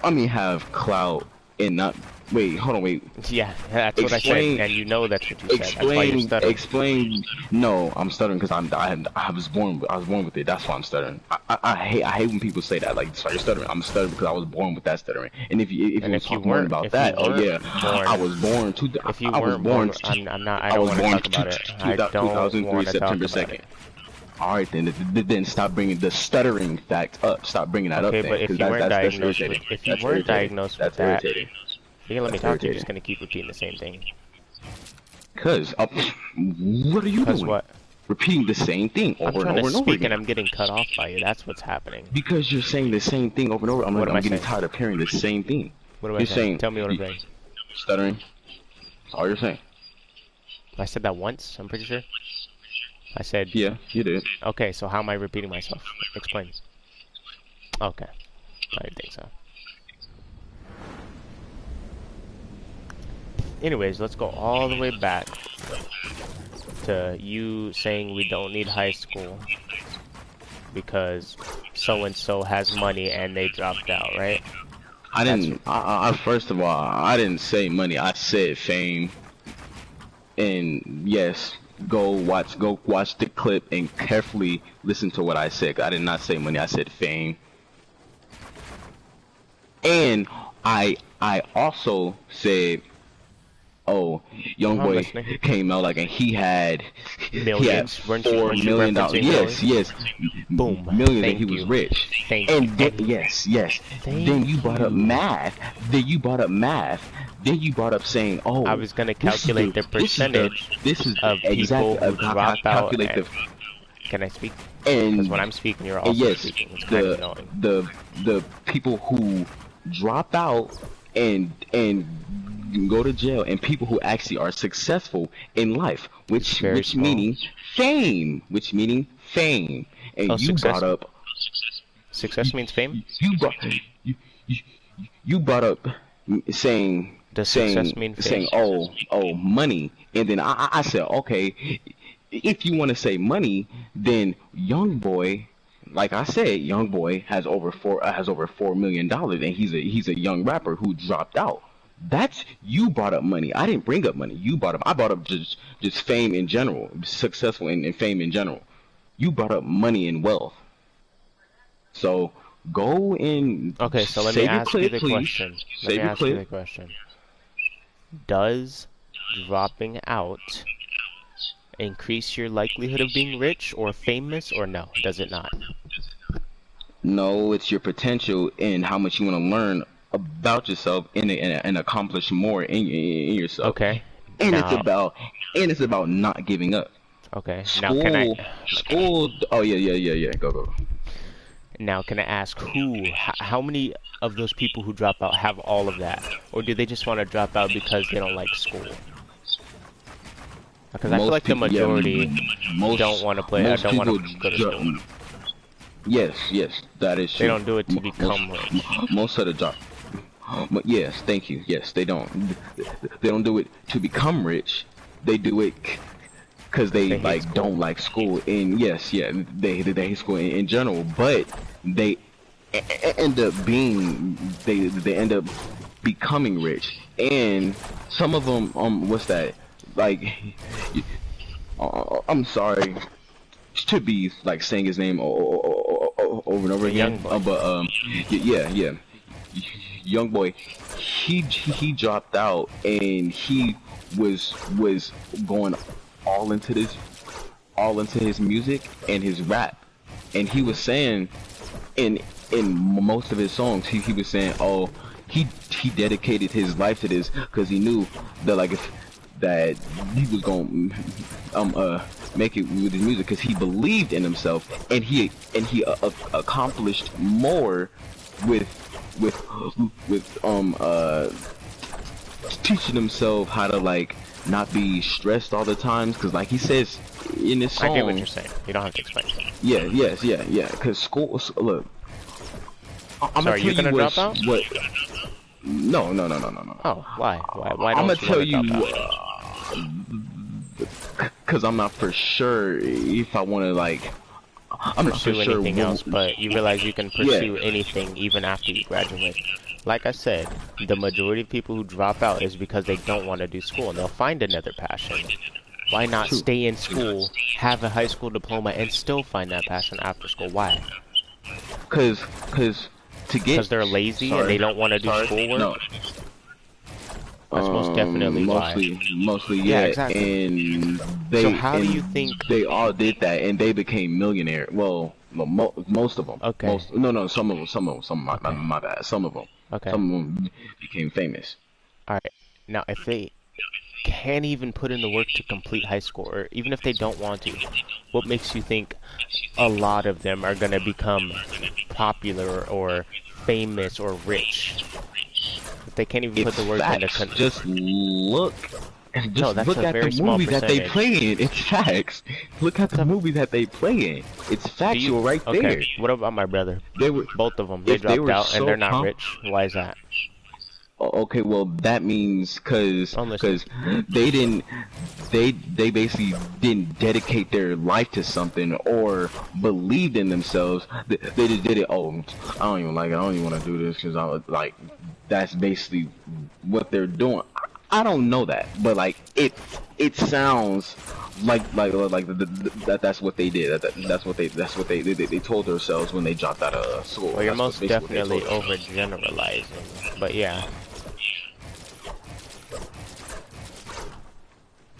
I mean, have clout and not. Wait, hold on, wait. Yeah, that's what I said, Explain, and you know that's what you said. That's why you're stuttering. explain. No, I'm stuttering because I was born with it. That's why I'm stuttering. I hate when people say that. Like, sorry, you're stuttering. I'm stuttering because I was born with that stuttering. And if And you talk more about that, oh yeah, I was born to. if you I was weren't born. born, I'm not. I I don't was want to born talk about it. I don't 2003 want to talk September about 2nd. it. All right, then stop bringing the stuttering fact up. Stop bringing that Okay, up then, but if because you weren't that's diagnosed with, irritating. if you That's weren't irritating. diagnosed with That's that, irritating. you can let me That's talk. You're irritating. just gonna keep repeating the same thing. Cause what are you Cause doing? what? Repeating the same thing I'm over and trying to over and over speak and again. I'm getting cut off by you. That's what's happening. Because you're saying the same thing over and over. What am I'm I getting saying? tired of hearing the same thing. What am I You're saying? saying Tell me what I'm saying. stuttering. That's all you're saying. I said that once. I'm pretty sure. I said. Yeah, you did. Okay, so how am I repeating myself? Explain. Okay, I didn't think so. Anyways, let's go all the way back to you saying we don't need high school because so-and-so has money and they dropped out, right? I didn't. First of all, I didn't say money. I said fame. And yes, go watch the clip and carefully listen to what I said. I did not say money. I said fame. And I also said, oh, young I'm boy listening. came out like, and he had Millions? Weren't you $4 million. referencing Yes, millions? yes, Boom. millions, and Thank he was you. rich. Thank And you. then, yes, yes. Then you brought up math. Then you brought up math. Then you brought up saying, oh, I was gonna calculate the percentage this is of people exactly who drop out. calculate the. Can I speak? And Because when I'm speaking, you're and also yes, speaking. It's kind of annoying. the people who drop out and go to jail, and people who actually are successful in life, which small. meaning fame, and Oh, you success? brought up Success means fame? you, you, you brought up saying Does success mean fame? saying oh money, and then I said, okay, if you want to say money, then young boy, like I said, young boy has over $4 million, and he's a young rapper who dropped out. That's, you brought up money. I didn't bring up money. You brought up. I brought up just fame in general, successful in fame in general. You brought up money and wealth. So go and Okay, so let me ask you the question. Let me ask you the question. Does dropping out increase your likelihood of being rich or famous, or no? Does it not? No, it's your potential and how much you want to learn about yourself and accomplish more in yourself. Okay. And Now, it's about not giving up. okay. School, Now can I? school. Oh yeah. Go. Now can I ask how many of those people who drop out have all of that, or do they just want to drop out because they don't like school? Because I feel like the majority don't want to play. Don't want to go to school. Yes, that is true. They don't do it to become rich. Most of the job. But yes, thank you. Yes, they don't. They don't do it to become rich. They do it because they They hate like school. don't like school. And yes, yeah, they hate school in general. But they end up being they end up becoming rich. And some of them what's that like? I'm sorry to be like saying his name over and over A again, young boy. but yeah, young boy, he dropped out and he was going all into this, all into his music and his rap, and he was saying in most of his songs, he was saying, oh, he dedicated his life to this because he knew that like if that he was gonna make it with his music because he believed in himself, and he accomplished more with with teaching himself how to like not be stressed all the times, because like he says in this song, I get what you're saying. You don't have to explain. yeah, because school, look, I'm So are gonna you tell gonna you drop out? what. No. Oh, why? Why I'm don't gonna tell you you wanna drop out? because I'm not for sure if I want to like. I'm not for Pursue sure. anything else, but you realize you can Yeah. pursue anything even after you graduate. Like I said, the majority of people who drop out is because they don't want to do school, and they'll find another passion. Why not True. stay in school, have a high school diploma, and still find that passion after school? Why? Cause to get. Because they're lazy and they don't want to do schoolwork? No. That's most definitely Mostly, Yeah, yeah, exactly. and So how do you think? they all did that, and they became millionaire. Well, most of them. Okay. No, some of them, Okay. my bad. Some of Okay. them became famous. All right. Now, if they can't even put in the work to complete high school, or even if they don't want to, what makes you think a lot of them are gonna become popular or famous or rich? If they can't even put It's the work into facts. Just look. No, Just that's look a at the very small movie that they percentage. play in. It's facts. Look at the movie that they play in. It's Do factual right okay, there. what about my brother? They were, Both of them, they if they dropped were out and so they're not rich. Why is that? okay, well that means I'm listening. cause they didn't they basically didn't dedicate their life to something or believed in themselves. They just did it. Oh, I don't even like it. I don't even want to do this because I was like, that's basically what they're doing. I don't know that, but like it sounds like that's what they did. That's what they told themselves when they dropped out of school. Well, you're That's most basically what they definitely told themselves. overgeneralizing, but yeah.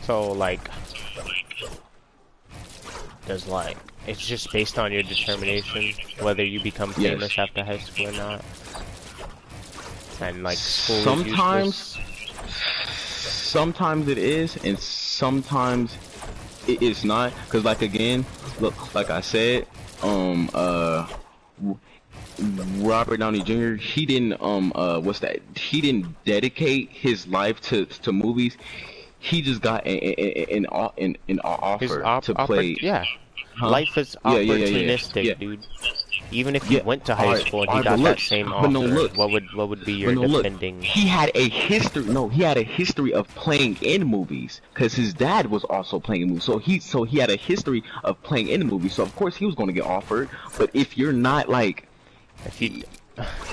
So like, does like it's just based on your determination whether you become Yes. famous after high school or not, and like school is Sometimes, useless. sometimes it is, and sometimes it is not. Cause like again, look, like I said, Robert Downey Jr. He didn't what's that? He didn't dedicate his life to movies. He just got an His offer to play. yeah. Huh? Life is Yeah. opportunistic, dude. Even if you Yeah. went to high school and he But got look, that same but no, offer, look. what would be your But no, look, defending? he had a history. No, he had a history of playing in movies because his dad was also playing in movies. So he had a history of playing in movies. So of course he was going to get offered. But if you're not like, If you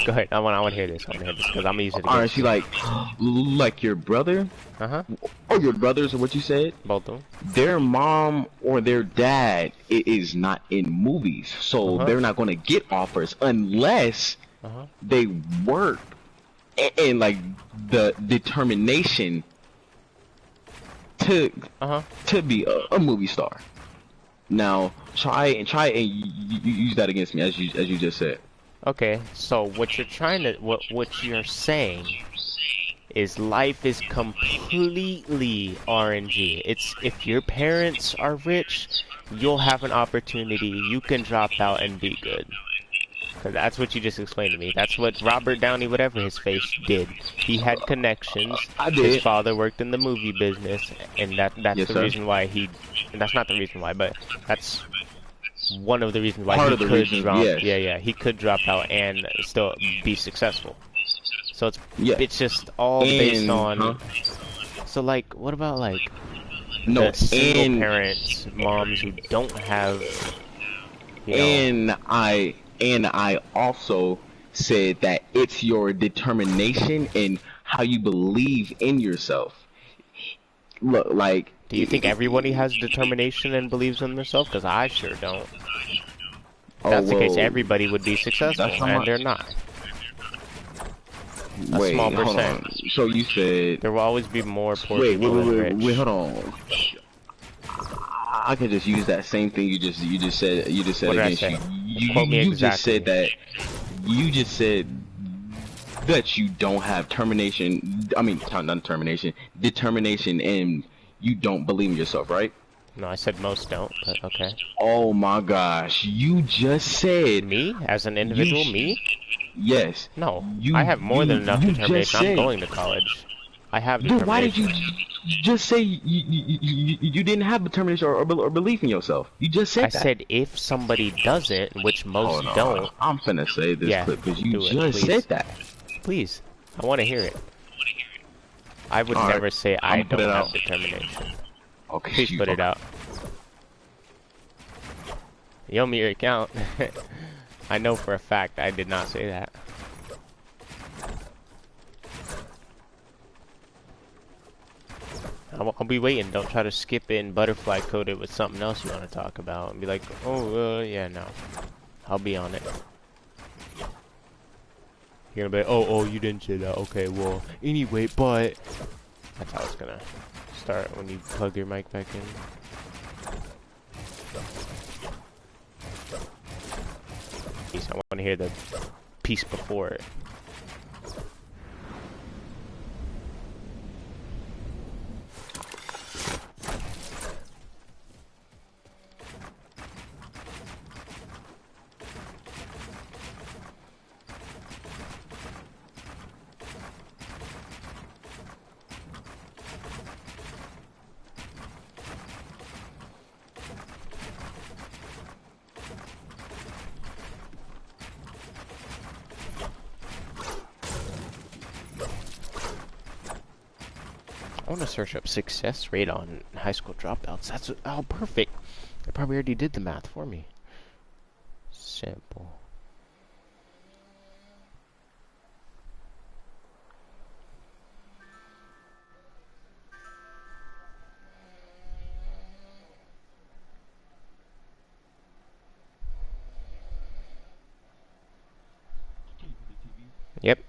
go ahead, I want to hear this. I want to hear this because I'm gonna use it against aren't you like your brother or your brothers or what you said? both of them. Their mom or their dad is not in movies, so they're not going to get offers unless they work and like the determination to be a movie star. Now try and use that against me as you just said. Okay, so what you're trying to what you're saying is life is completely RNG. It's if your parents are rich, you'll have an opportunity. You can drop out and be good. 'Cause that's what you just explained to me. That's what Robert Downey, whatever his face, did. He had connections. I did. His father worked in the movie business, and that's Yes, the sir. reason why he. That's not the reason why, but that's one of the reasons why Part he of the could reason, drop. yes. Yeah, he could drop out and still be successful. So Yeah. it's just all based And huh? on. So like, what about like No, the single parents, moms who don't have, you know? and I also said that it's your determination and how you believe in yourself. Look, like, Do you think everybody has determination and believes in themselves? Because I sure don't. If oh that's the case, well, everybody would be that's successful, how and much. they're not. A small Wait, hold percent. on. So you said, There will always be more poor wait, people than hold rich. on. I could just use that same thing you just said What did I against you. say? You Quote me you just said exactly. that you just said that you don't have termination. I mean, not termination, determination, and you don't believe in yourself, right? No, I said most don't, but okay. Oh my gosh, you just said Me, as an you individual, sh- me? yes, No. I have more than enough you just determination. I'm said. going to college. I have Dude, why did you determination. just say you didn't have determination or belief in yourself? You just I said that. said if somebody doesn't, which Hold most on, don't, I'm finna save this yeah, clip because you do it, just said please. that. Please. I want to hear it. I would All right, never say I'm I gonna put it don't have out. determination. Okay, Please shoot. put it Okay. out. You owe me your account. I know for a fact I did not say that. I'll be waiting. Don't try to skip in butterfly code it with something else you want to talk about and be like, oh, yeah, no. I'll be on it. You're gonna be like, oh, you didn't say that. Okay, well, anyway, but... That's how it's gonna start when you plug your mic back in. I want to hear the piece before it. I want to search up success rate on high school dropouts. That's oh perfect. I probably already did the math for me. Simple. Yep.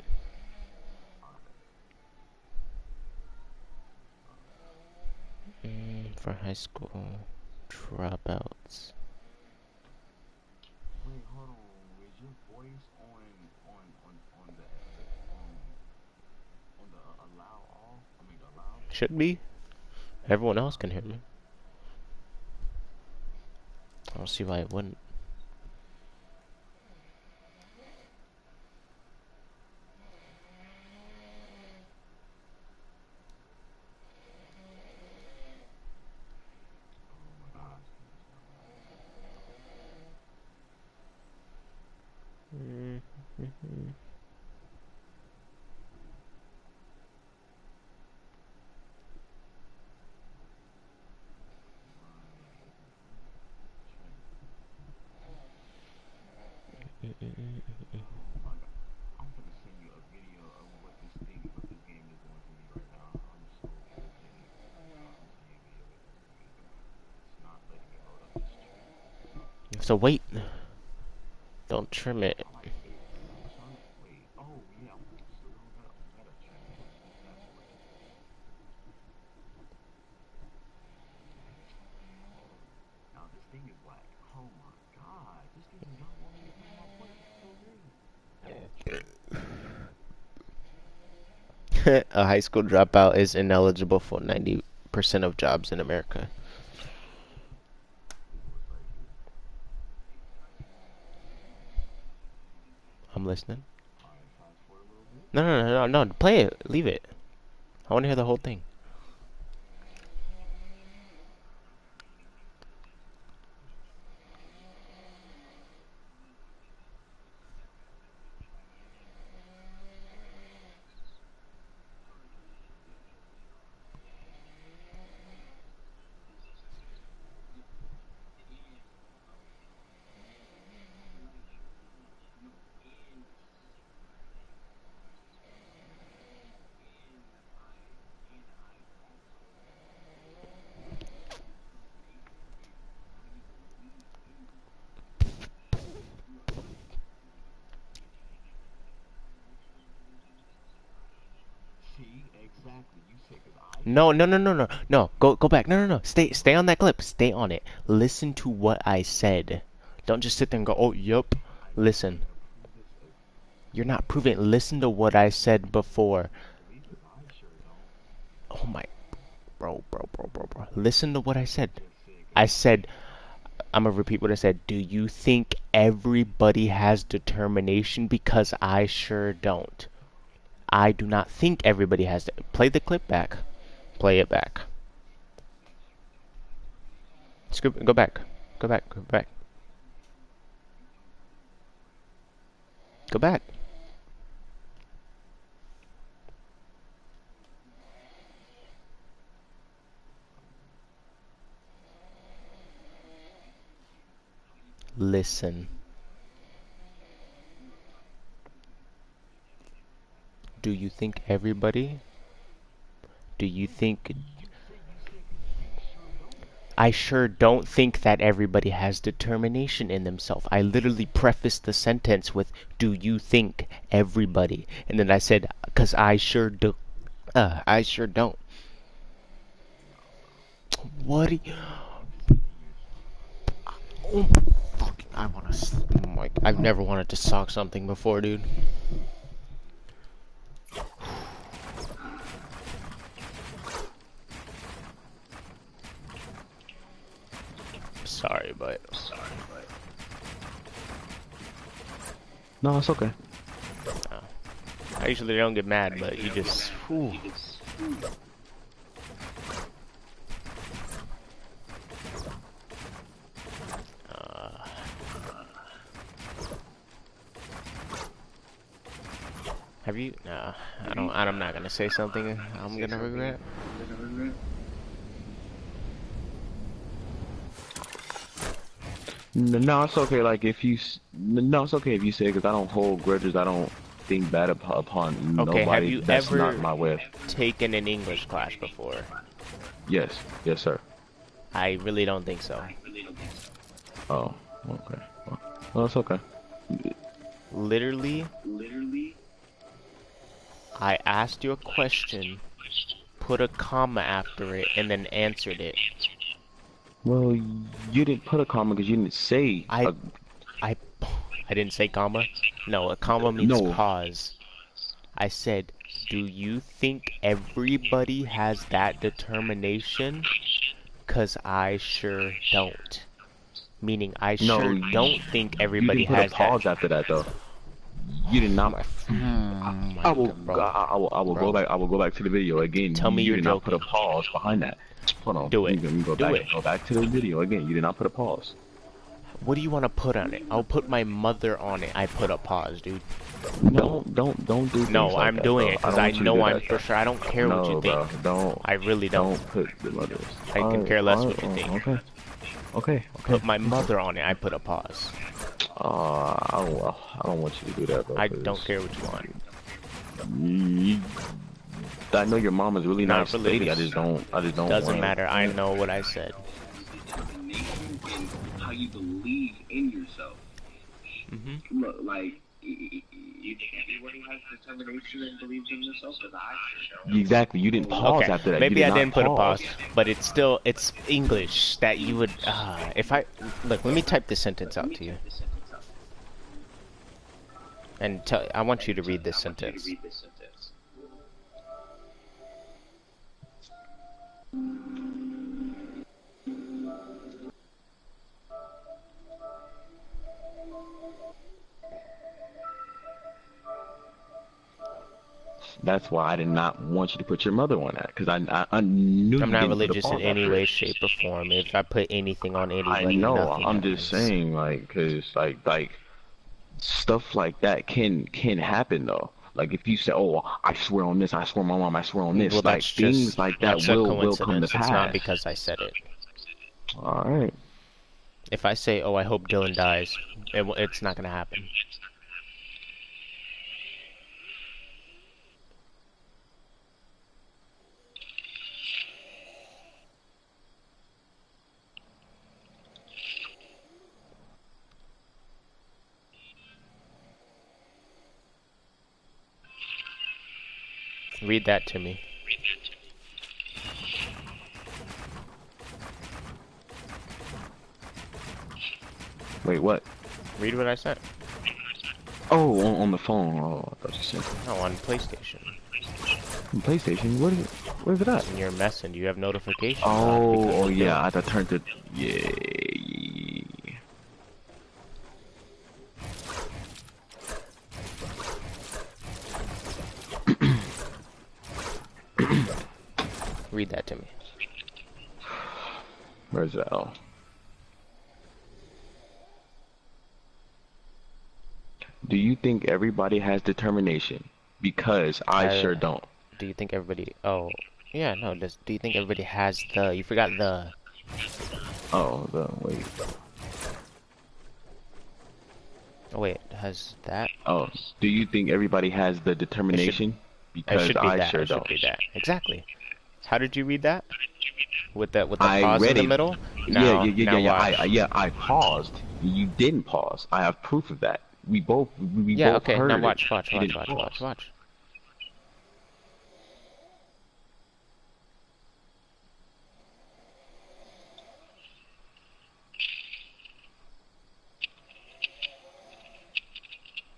For high school dropouts. Wait, hold on. Is your voice on the allow all? I mean, the allow. Should be. Everyone else can hear me. I don't see why it wouldn't. I'm gonna send you a video of what this game is doing to me right now. I'm so irritated. I'm sending you a video of what this thing is doing. It's not letting me load up this tree. You have to wait. Don't trim it. I'm like, I'm trying to wait. Oh yeah, so we don't gotta trim it. That's what it is. Now this thing is like, oh my god, this thing does not want me to prove my point. It's so crazy. A high school dropout is ineligible for 90% of jobs in America. I'm listening. Alright, fast forward a little bit. No. Play it. Leave it. I want to hear the whole thing. No, no, no, no, no, no. Go back. No, no, no. Stay on that clip. Stay on it. Listen to what I said. Don't just sit there and go, oh, yup. Listen. You're not proving it. Listen to what I said before. Oh my, bro. Listen to what I said. I said, I'm gonna repeat what I said. Do you think everybody has determination? Because I sure don't. I do not think everybody has. Play the clip back. Play it back. Go back. Go back. Go back. Go back. Listen. Do you think everybody? Do you think... I sure don't think that everybody has determination in themselves. I literally prefaced the sentence with, do you think everybody? And then I said, because I sure do. I sure don't. What do you... Oh, fuck. I want to... Oh my... I've never wanted to sock something before, dude. Sorry, but... No, it's okay. I usually don't get mad, but you just... Whew. Have you? Nah, I don't. I'm not gonna say something I'm gonna regret. No, it's okay. Like if you, no, it's okay if you say it, because I don't hold grudges. I don't think bad upon Okay, have nobody. you That's ever not my way. taken an English class before? Yes, yes, sir. I really don't think so. Oh, okay. Well, it's okay. Literally, I asked you a question, put a comma after it, and then answered it. Well, you didn't put a comma because you didn't say. I didn't say comma. No, a comma means No. pause. I said, do you think everybody has that determination? 'Cause I sure don't. Meaning, I sure don't think You everybody didn't put a has pause that. after that though. You did not. My God, bro. I will go Bro. back. I will go back to the video again. Tell me You you're did not put a joking. pause behind that. Hold on. Do it. Let me go Do back. it. Go back to the video again. You did not put a pause. What do you want to put on it? I'll put my mother on it. I put a pause, dude. Don't do things No, like I'm that, doing bro. it I because don't I want you to know do I'm that, for bro. sure. I don't care what you No, think. bro. Don't. I really don't. Don't put the mothers. I can care less what you think. Okay. Okay. Put my mother on it. I put a pause. I don't want you to do that, bro. I don't care what you want. I know your mom is a really Not nice lady. religious. I just don't. Doesn't wanna, matter. I know what I said. How you believe in yourself. Look, like, you think everybody has determination and believes in themselves? Because I don't. Exactly. You didn't pause Okay, after that. maybe You did I not didn't put a pause, pause. but it's still, it's English that you would, if I, look, let me type this sentence out to you. And tell, I want you to read this sentence. That's why I did not want you to put your mother on that, because I knew I'm you not didn't put a religious in pause any after way, it. shape, or form. If I put anything on I anybody, know. nothing I'm happens. just saying, like, cause like stuff like that can happen though. Like if you say, "Oh, I swear on this, I swear on my mom, I swear on Well, this," like that's things just, like that that's a will come to coincidence. It's not pass. because I said it. All right. If I say, oh, I hope Dylan dies, it's not gonna happen. Read that to me. Wait, what? Read what I sent. Oh, on the phone. Oh, I thought you said No, on PlayStation. on PlayStation. What is it? Where's it at? In your messenger, you have notifications on Oh, because oh you yeah. do. I thought turned it. Yeah. Read that to me. Where's that? Oh. Do you think everybody has determination? Because I sure don't. Do you think everybody? Oh, yeah. No. Do you think everybody has the? You forgot the. Oh, wait. Oh wait, has that? Oh, do you think everybody has the determination? It Because should be I that. sure It should don't. be that. Exactly. How did you read that? With the I pause in read the it. middle? Yeah, Now, now watch. I paused. You didn't pause. I have proof of that. We both Yeah, okay, heard now it. watch. You didn't pause.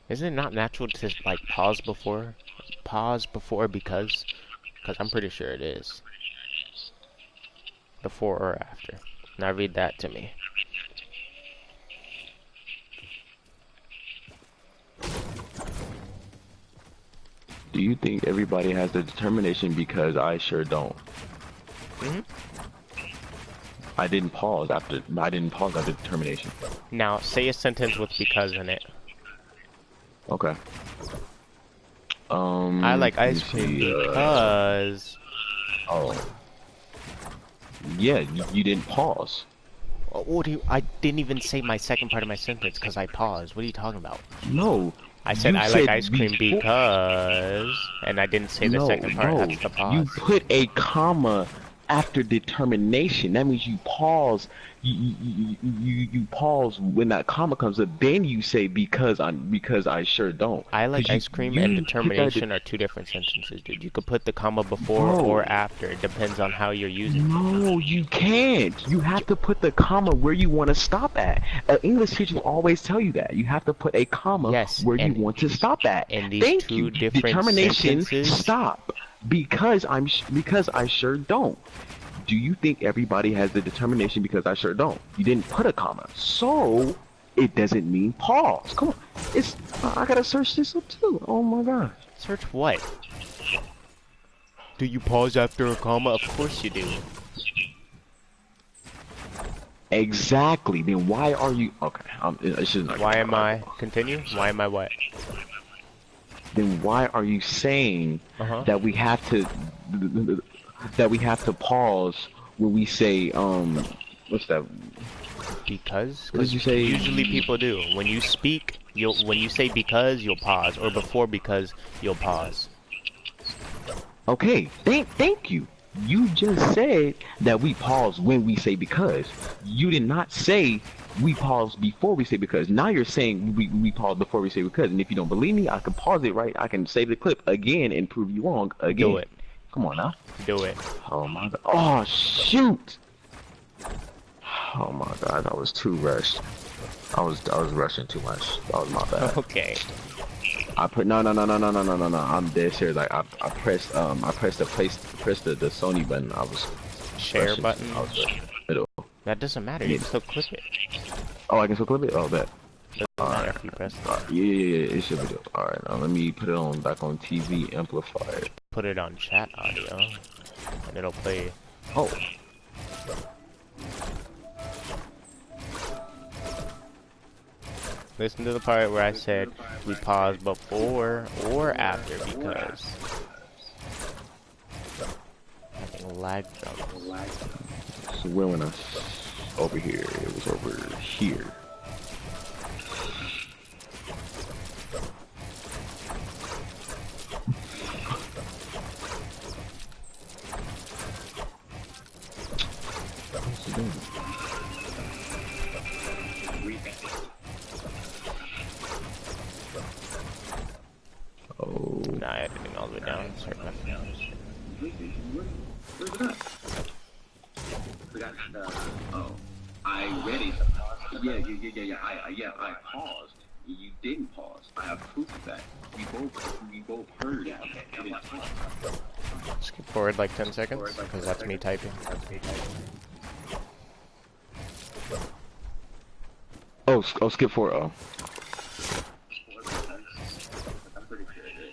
Isn't it not natural to like pause before because I'm pretty sure it is. Before or after. Now read that to me. Do you think everybody has the determination? Because I sure don't. Hmm. I didn't pause after determination. Now say a sentence with because in it. Okay. I like let me ice cream see, because oh. Yeah, you didn't pause. what do you, I didn't even say my second part of my sentence because I paused. What are you talking about? No. I said You I like said ice cream before. because, and I didn't say the second part. No. That's the You pause. put a comma after determination. That means you pause. You pause when that comma comes up. Then you say because I sure don't. I like Cause ice cream and you put that determination are two different sentences, dude. You could put the comma before bro. or after. It depends on how you're using it. No, you can't. You have to put the comma where you want to stop at. An English teacher will always tell you that. You have to put a comma Yes, where you want to stop at. in these Thank two you. different Determination. sentences. Stop. Because I sure don't. Do you think everybody has the determination? Because I sure don't. You didn't put a comma, so it doesn't mean pause. Come on, I gotta search this up too. Oh my god. Search what? Do you pause after a comma? Of course you do. Exactly. Then why are you okay? It should not. Why am I? Continue. Why am I what? Then why are you saying that we have to pause when we say what's that? Because What did you say? usually people do. When you speak, when you say because, you'll pause, or before because, you'll pause. Okay, thank you. You just said that we pause when we say because. You did not say we pause before we say because. Now you're saying we pause before we say because. And if you don't believe me, I can pause it, right? I can save the clip again and prove you wrong again. Do it. Come on now. Do it. Oh my god. Oh shoot. Oh my god, I was too rushed. I was rushing too much. That was my bad. Okay. I put no. I'm dead serious. Like I pressed the Sony button. I was Share rushing. button. I was middle. That doesn't matter. You can still clip it. Oh, I can still clip it. Oh, bet. Doesn't matter if you press it. Yeah. It should be good. All right, now let me put it back on TV amplifier. Put it on chat audio, and it'll play. Oh. Listen to the part where I said we pause before or after because. Having lag jumps. So where when I over here? It was over here. What's it doing? Oh. Nah, editing all the way down. Start back down. Forgot the, oh, I read it. I paused. You didn't pause. I have proof of that. We both heard. Yeah, okay. You didn't pause. Skip forward like 10 seconds, because that's me typing. Oh, skip forward. Oh.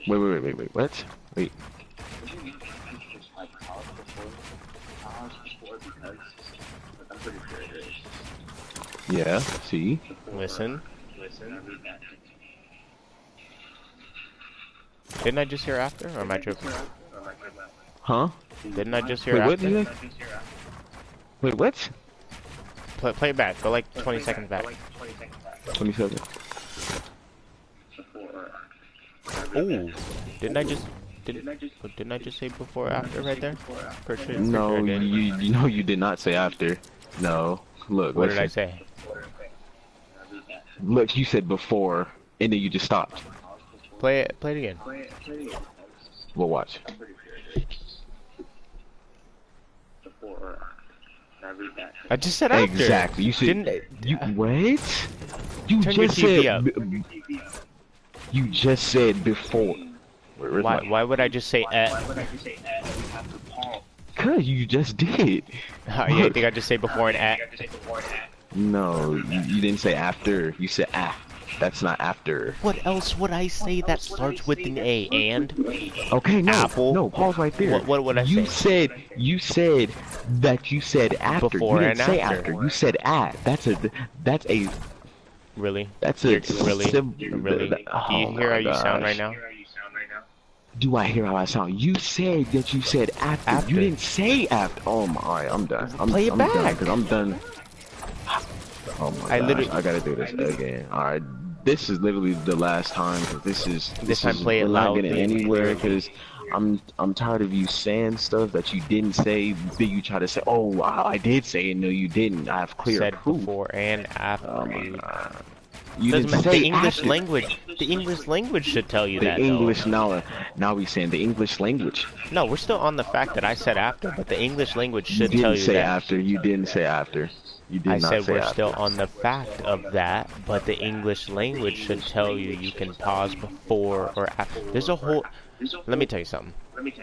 Wait. What? Wait. Yeah. See. Listen. Didn't I just hear after, or am I tripping? Huh? Didn't I just hear Wait, what after? did you? Wait, what? Play it back. Go like 20 seconds back. 20 seconds. Ooh. Didn't I just say before or after right there? For sure. No, I did. you know you did not say after. No. Look, What listen. did I say? Look, you said before, and then you just stopped. Play it again. We'll watch. I just said after. Exactly. You said. Didn't You wait. You turn your just TV said. up. You just said before. Why would I just say Cause you just did. Oh, yeah, I think I just say before and at. No, you didn't say after. You said ah. That's not after. What else would I say that starts with an A? And? Okay, no. Apple? No, pause right there. What would I say? You said that you said after. Before you didn't and say after. You said at. That's a Really? That's a Really? Really? Do Oh you hear how my you sound right gosh. now? Do I hear how I sound? You said that you said after. After. You didn't say after. Oh my, alright, I'm done. Play it I'm back. done because I'm done. Oh my gosh, I gotta do this again. Alright, this is literally the last time. Cause This time play it we're not loud. getting anywhere because I'm tired of you saying stuff that you didn't say. Then you try to say, oh, I did say it. No, you didn't. I have clear Said proof. before and after. Oh my god. You Doesn't didn't matter. say The English after. language. The English language should tell you The that. English though. now we saying the English language. No, we're still on the fact that I said after, but the English language You should didn't tell you say that. after. You didn't say after. You did I not said say we're after. still on the fact of that, but the English language should tell you you can pause before or after. There's a whole. Let me tell you something.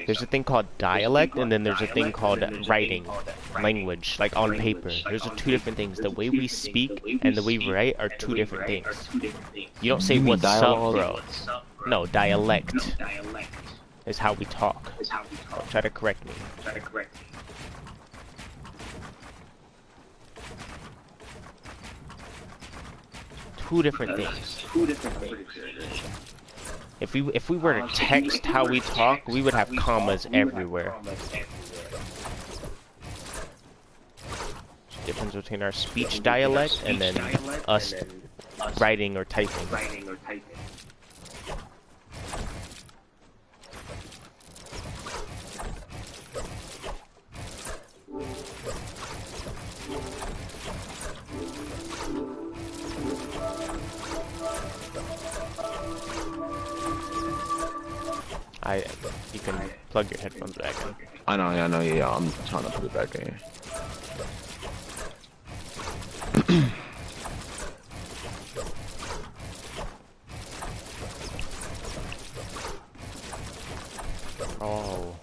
There's a thing called dialect, and then there's a thing called writing, language, like on paper. Those are two different things. The way we speak and the way we write are two different things. You don't say You mean what's up, dialogue? bro. No, dialect is how we talk. Don't try to correct me. Two different things. If we were to text how we talk, we would have commas everywhere. Difference between our speech dialect and then us writing or typing. You can plug your headphones back in. I know, yeah, I'm trying to put it back in. Oh.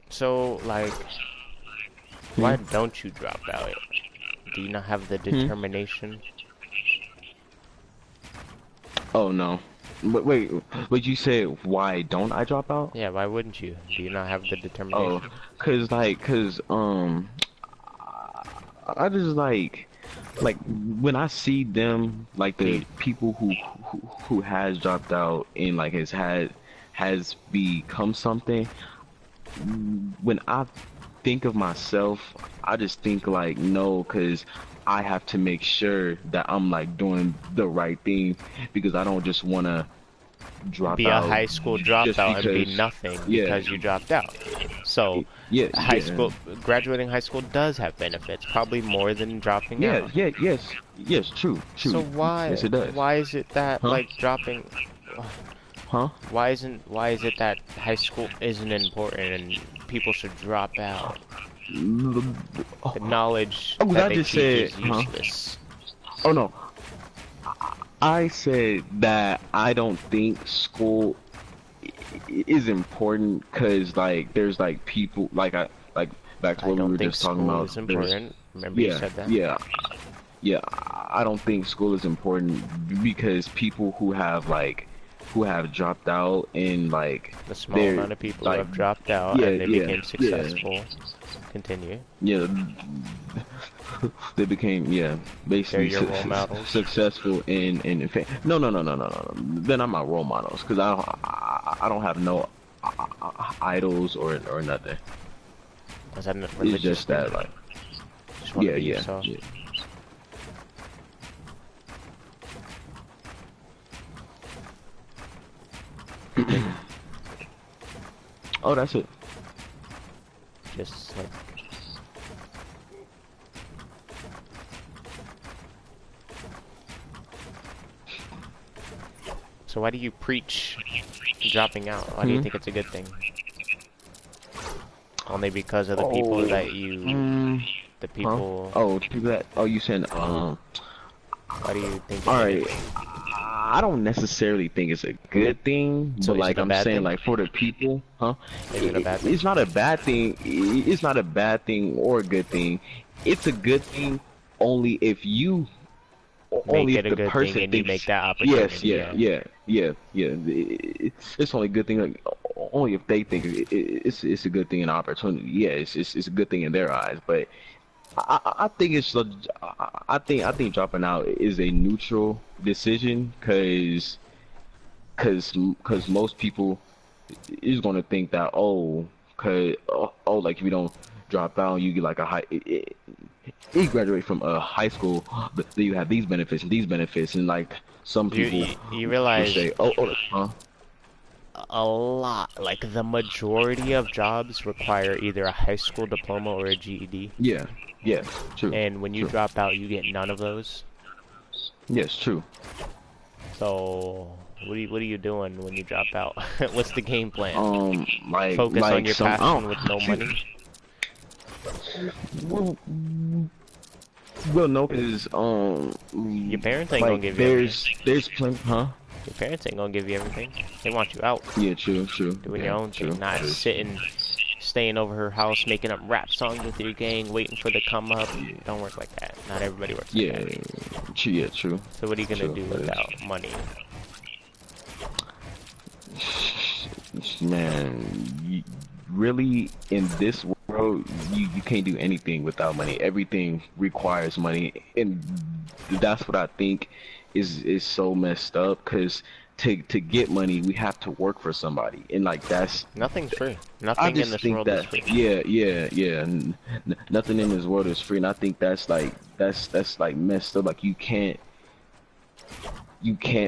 So, like, why don't you drop out? Do you not have the determination? Oh no. Wait, you said why don't I drop out? Yeah, why wouldn't you? Do you not have the Oh, determination? cause I just like when I see them, like the people who has dropped out and like has become something. When I think of myself, I just think like no, cause I have to make sure that I'm like doing the right thing because I don't just wanna drop be a out high school just dropout and be because. nothing Yeah, because you dropped out. So, yeah, high yeah, school, graduating high school does have benefits, probably more than dropping yeah, out. yeah, yes, yes, true, So true. Yes, it does. why is it that Huh? like dropping, Huh? why is it that high school isn't important and people should drop out? The Oh, knowledge because that I they just teach said, is huh? useless. Oh no, I said that I don't think school is important because like there's like people like back to I what we don't were think just talking school about. is There's important. Remember you yeah, said that? yeah, yeah. I don't think school is important because people who have dropped out and like The small they're amount of people who like have dropped out yeah, and they yeah, became yeah, successful. Continue. yeah. They became They're basically your role models. successful in no. They're not my role models because I don't have no idols or nothing. Is that a It's religious just thing? that like Just want to be yeah, yourself. yeah. Continue. Oh, that's it. Just like so why do you preach dropping out? Why do you Hmm? think it's a good thing? Only because of the people Oh, that you the huh? people Oh, people that you said why do you think it's all a right. good thing? I don't necessarily think it's a good thing, So but is it like a I'm bad saying, thing? like for the people, huh? Is it a bad thing? It's not a bad thing. It's not a bad thing or a good thing. It's a good thing only if you, Make only it if a the good thing person and you thinks. make that Yes, opportunity, yeah, yeah. yeah, yeah, yeah. It's only a good thing like, only if they think it's a good thing and opportunity. Yeah, it's a good thing in their eyes, but I think I think dropping out is a neutral decision because most people is going to think that cause like if you don't drop out you get like a you graduate from a high school but then you have these benefits and like some people You will realize say huh. a lot, like the majority of jobs require either a high school diploma or a GED. Yeah, yes, true, And when you true, drop out, you get none of those. yes, true. So, what are you doing when you drop out? What's the game plan? Focus on Like your some passion with no money? well, well no because Your parents ain't gonna like give you everything. there's plenty huh. Your parents ain't gonna give you everything. They want you out, Yeah, true. doing your Yeah, own thing, true. not That is true. sitting, staying over her house, making up rap songs with your gang, waiting for the come up. Yeah, Don't work like that. Not everybody works like yeah, that. true. Yeah, true. So what are you gonna True. do That without money? Man, really in this world, you can't do anything without money. Everything requires money, and that's what I think is so messed up. Cause to get money, we have to work for somebody, and like that's Nothing's free. I Nothing in just this think world is that free. yeah. Nothing in this world is free, and I think that's like messed up. Like you can't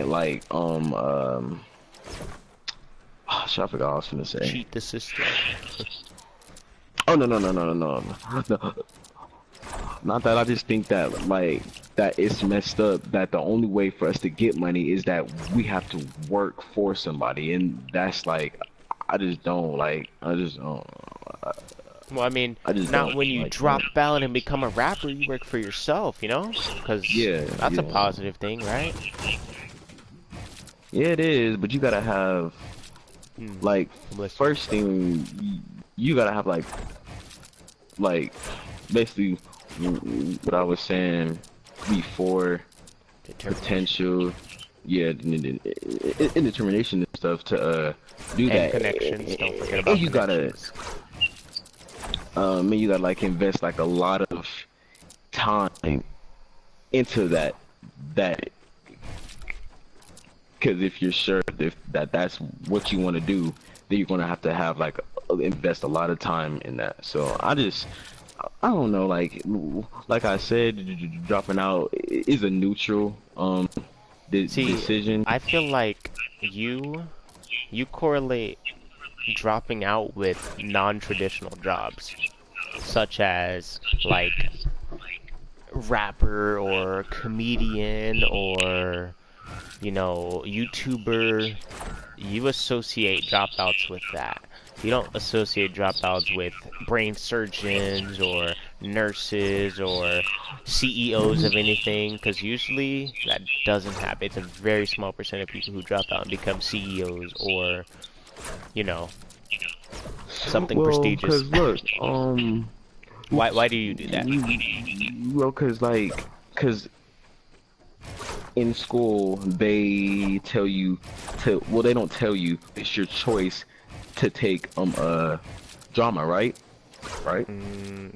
like oh, shit, I forgot what I was gonna say. Cheat the system. Oh no. Not that I just think that like that it's messed up that the only way for us to get money is that we have to work for somebody and that's like I just don't Well, I mean, I just not don't when you like that. drop out and become a rapper, you work for yourself, you know? Because Yeah, that's a yeah. positive thing, right? Yeah, it is, but you gotta have Hmm. like I'm listening. first thing you gotta have like basically what I was saying before Determination. potential yeah and determination and stuff to do And that connections. Don't forget and about you gotta connections. and you gotta like invest like a lot of time into that because if you're sure if that's what you want to do then you're gonna have to have like invest a lot of time in that so I don't know like I said dropping out is a neutral See, decision. I feel like you correlate dropping out with non-traditional jobs, such as like rapper or comedian or YouTuber. You associate dropouts with that. You don't associate dropouts with brain surgeons or nurses or CEOs of anything, because usually that doesn't happen. It's a very small percent of people who drop out and become CEOs or, you know, something Well, prestigious. cause look, Why do you do that? well, cause in school they tell you to, well, they don't tell you, it's your choice to take drama, right? Right?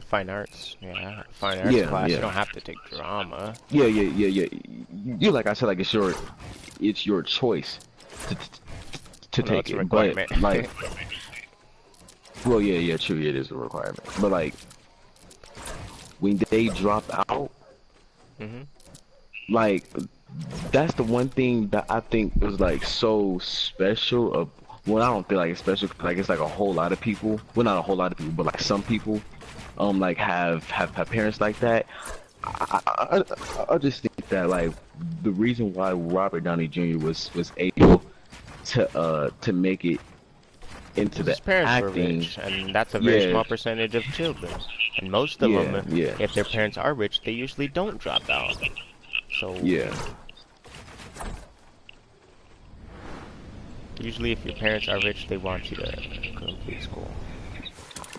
Fine arts. Yeah, fine arts class. You don't have to take drama. Yeah. You, like I said, like it's your choice to Well, no, take it's a it, but requirement. like, well, yeah, true, it is a requirement, but like when they drop out, like that's the one thing that I think was like so special of, well, I don't feel like it's special, like it's like a whole lot of people, well, not a whole lot of people, but like some people like have parents like that. I just think that like the reason why Robert Downey Jr. was able to make it into His the parents were acting, rich, and that's a very small percentage of children. And most of them, if their parents are rich, they usually don't drop out. So usually, if your parents are rich, they want you to complete school.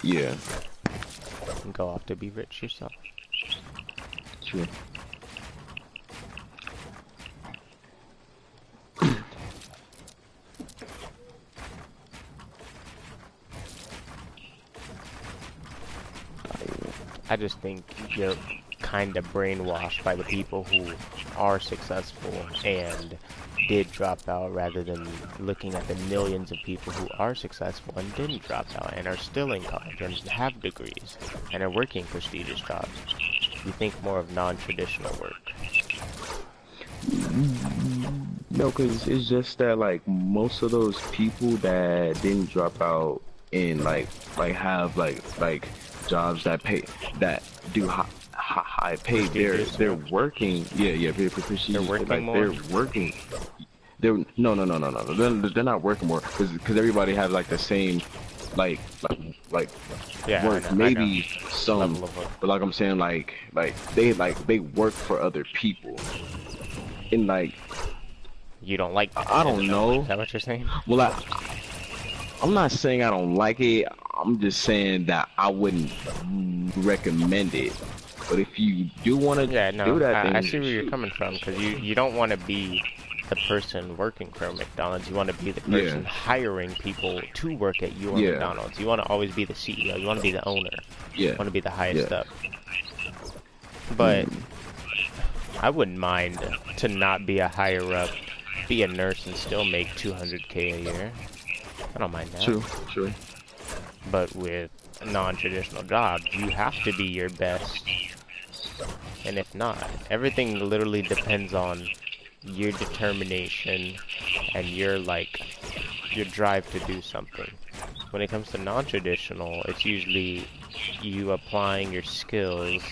Yeah. And go off to be rich yourself. True. I just think you're kind of brainwashed by the people who are successful and did drop out, rather than looking at the millions of people who are successful and didn't drop out and are still in college and have degrees and are working prestigious jobs. You think more of non-traditional work. No, because it's just that like most of those people that didn't drop out and like have like jobs that pay, that do high pay, they're working. Very prestigious. They're working like more? They're working. They're no. They're not working more because everybody has like the same like Yeah, work. I know, Maybe some, level of work. but like I'm saying, like they work for other people. And like, You don't like that? I don't know. Is that what you're saying? Well, I'm not saying I don't like it. I'm just saying that I wouldn't recommend it. But if you do want to do that, then I see where you're coming from, because you don't want to be the person working for McDonald's. You want to be the person hiring people to work at your McDonald's. You want to always be the CEO. You want to be the owner. You want to be the highest up. But I wouldn't mind to not be a higher up, be a nurse and still make $200K a year. I don't mind that. True. But with non-traditional jobs, you have to be your best. And if not, everything literally depends on your determination and your drive to do something. When it comes to non-traditional, it's usually you applying your skills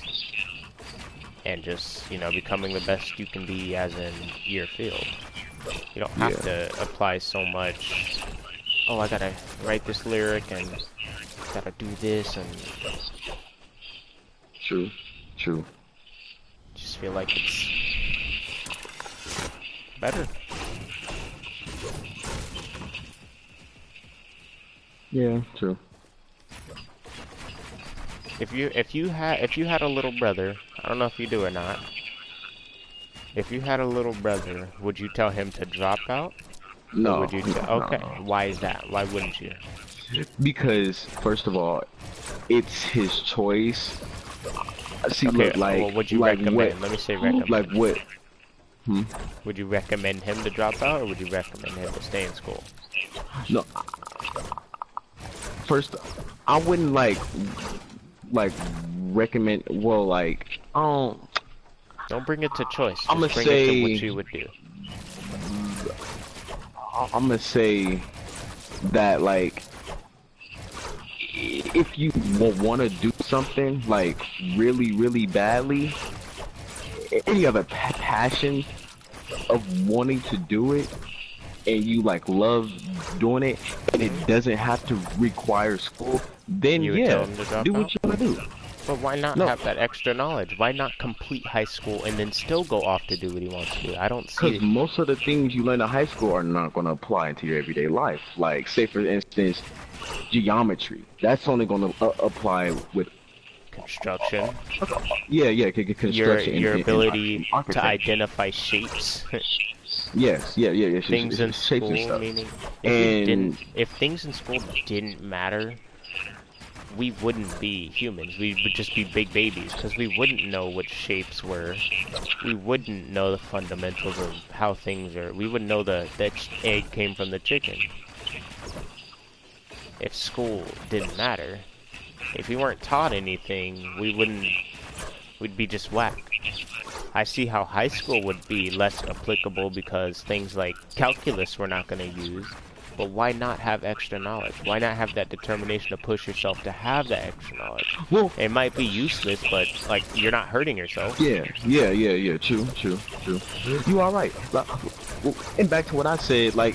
and just, becoming the best you can be as in your field. You don't have to apply so much, oh, I gotta write this lyric and gotta do this and... True. Just feel like it's better. Yeah, true. If you had a little brother, I don't know if you do or not. If you had a little brother, would you tell him to drop out? No. Or would you okay. No. Why is that? Why wouldn't you? Because first of all, it's his choice. See, okay, look, like, well, would you like recommend? what, Let me say recommend. like what? Would you recommend him to drop out, or would you recommend him to stay in school? No. First, I wouldn't like recommend. Well, like, don't bring it to choice. Just I'm gonna bring say it to what you would do. I'm gonna say that like if you want to do something like really badly, and you have a passion of wanting to do it, and you like love doing it, and it doesn't have to require school, then You would tell him to do drop what out? you want to do. But why not No, have that extra knowledge? Why not complete high school and then still go off to do what he wants to do? I don't see because it. most of the things you learn in high school are not going to apply into your everyday life. Like, say for instance, geometry. That's only going to apply with Construction. construction Your and ability to architecture. identify shapes. Yeah. Things in Shapes and school, stuff. meaning And if things in school didn't matter, we wouldn't be humans. We would just be big babies because we wouldn't know what shapes were. We wouldn't know the fundamentals of how things are. We wouldn't know that egg came from the chicken. If school didn't matter, if we weren't taught anything, we'd be just whack. I see how high school would be less applicable because things like calculus we're not going to use. But why not have extra knowledge? Why not have that determination to push yourself to have that extra knowledge? well, It might be useless, but like you're not hurting yourself. yeah. True. You are right. Well, and back to what I said, like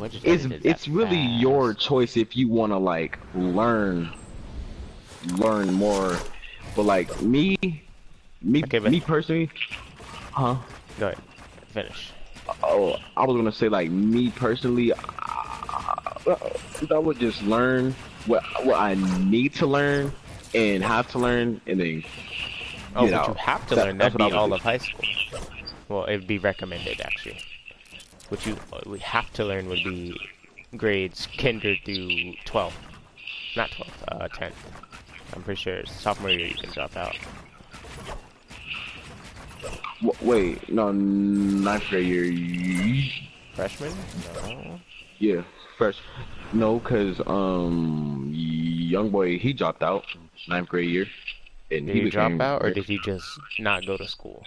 it's really your choice if you want to like learn more. But like me personally, huh? Go ahead, finish. Oh, I was gonna say like me personally, I would just learn what I need to learn and have to learn, and then Oh, get but out. you have to learn. That's That'd what I be would all do. of high school. Well, it'd be recommended actually. What we have to learn would be grades kinder through 12th, not 12th, 10th. I'm pretty sure sophomore year you can drop out. Wait, no, ninth grade year. Freshman? No. Yeah, fresh. No, cause young boy he dropped out ninth grade year, and Did he drop out or did he just not go to school?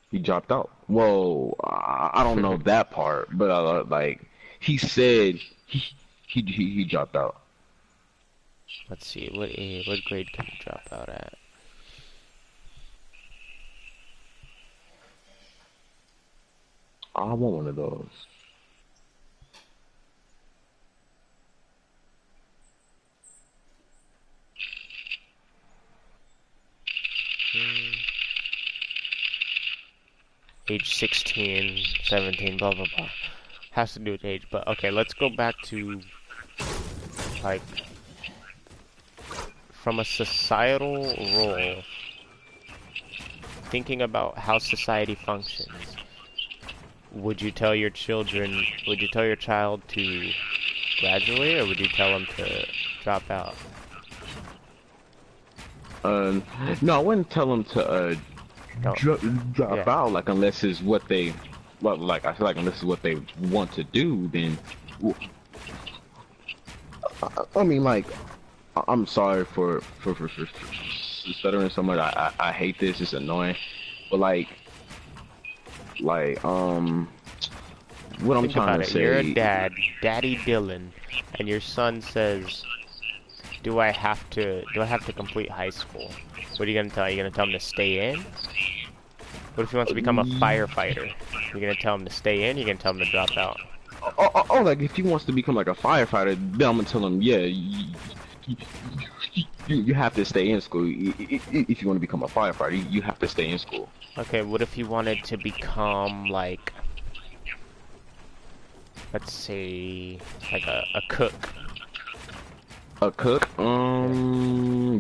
he dropped out. Well, I don't know that part, but like he said he dropped out. Let's see, what grade can you drop out at? I want one of those. Age 16, 17, blah blah blah. Has to do with age, but okay, let's go back to like from a societal role, thinking about how society functions. Would you tell your child to graduate, or would you tell them to drop out? No, I wouldn't tell them to Don't. drop out, like unless it's what they, well, like I feel like unless it's what they want to do, then I mean, like I'm sorry for stuttering so much. I hate this. It's annoying, but like what I'm Think trying about to it. say. You're a dad, Daddy Dylan, and your son says, do I have to complete high school? What are you gonna tell? Are you gonna tell him to stay in? What if he wants to become a firefighter? You're gonna tell him to stay in? You're gonna tell him to drop out? Like if he wants to become like a firefighter, then I'm gonna tell him, yeah, you have to stay in school. If you want to become a firefighter, you have to stay in school. Okay, what if he wanted to become like, let's say, like a cook? A cook?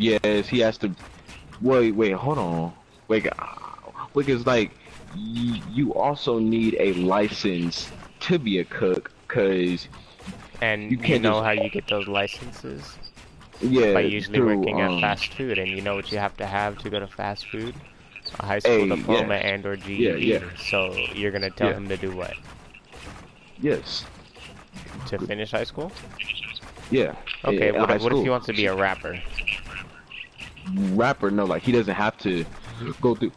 Yes, he has to. Wait, hold on. Wait, because like you also need a license to be a cook, cause And you can't know just, how you get those licenses? yeah, By usually through, working at fast food, and you know what you have to go to fast food? A high school diploma and or GED. Yeah. So you're gonna tell him to do what? Yes. To finish high school? Yeah. Okay, what if he wants to be a rapper? Rapper, no, like he doesn't have to go through.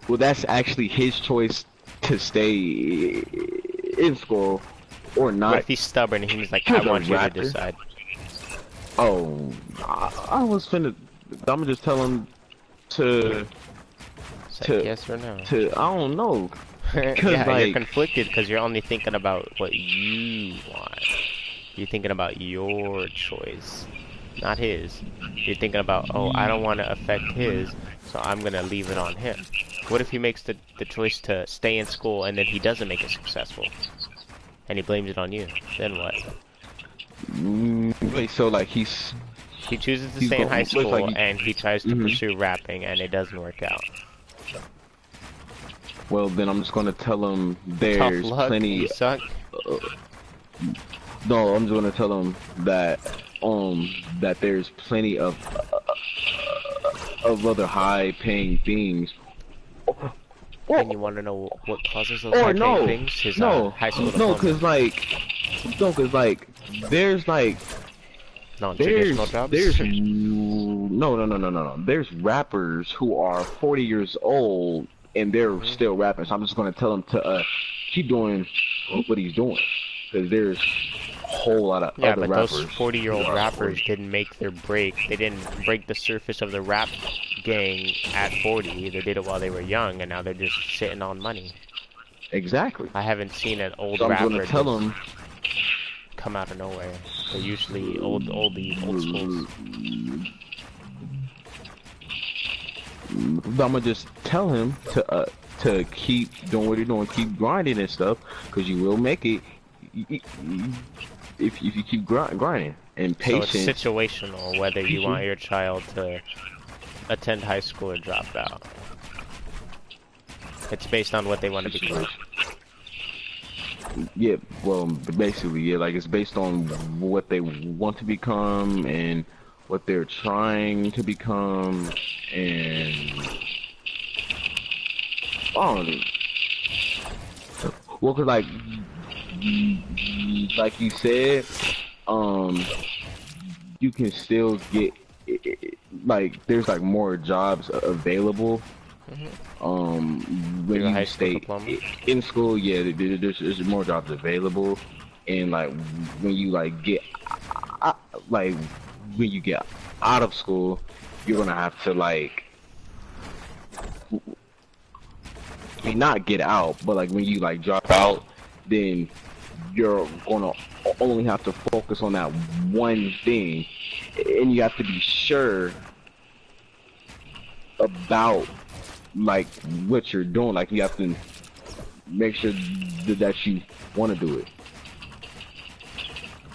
Well, that's actually his choice to stay in school or not. What if he's stubborn and he's like, He I was a want you to rapper. decide? Oh, I was finna. I'm gonna just tell him to Say yes or no. I don't know. Yeah, like, you're conflicted because you're only thinking about what you want. You're thinking about your choice, not his. You're thinking about, oh, I don't want to affect his, so I'm gonna leave it on him. What if he makes the choice to stay in school and then he doesn't make it successful? And he blames it on you. Then what? wait, so like He chooses to stay in high school and he tries to pursue rapping and it doesn't work out. Well, then I'm just gonna tell him there's Tough luck, plenty. you suck. No, I'm just gonna tell him that that there's plenty of other high-paying things. And you want to know what causes those high-paying things? His high school diploma. cause like there's like non-traditional jobs. There's no. There's rappers who are 40 years old and they're still rapping. So I'm just gonna tell him to keep doing what he's doing, because there's a whole lot of other but rappers. those 40-year-old rappers didn't make their break. They didn't break the surface of the rap gang at 40. They did it while they were young, and now they're just sitting on money. Exactly. I haven't seen an old So I'm rapper gonna tell him come out of nowhere. They're usually old schools. I'm gonna just tell him to keep doing what he's doing, keep grinding and stuff, because you will make it if you keep grinding and patience. So it's situational whether you want your child to attend high school or drop out. It's based on what they want to become. Yeah, well, basically, yeah, like it's based on what they want to become and what they're trying to become, and well, cause like you said, you can still get like there's like more jobs available. When you stay in school, yeah, there's more jobs available, and like when you like get when you get out of school, you're gonna have to like, I mean, not get out, but like when you like drop out, then you're gonna only have to focus on that one thing, and you have to be sure about like what you're doing. Like you have to make sure that you want to do it.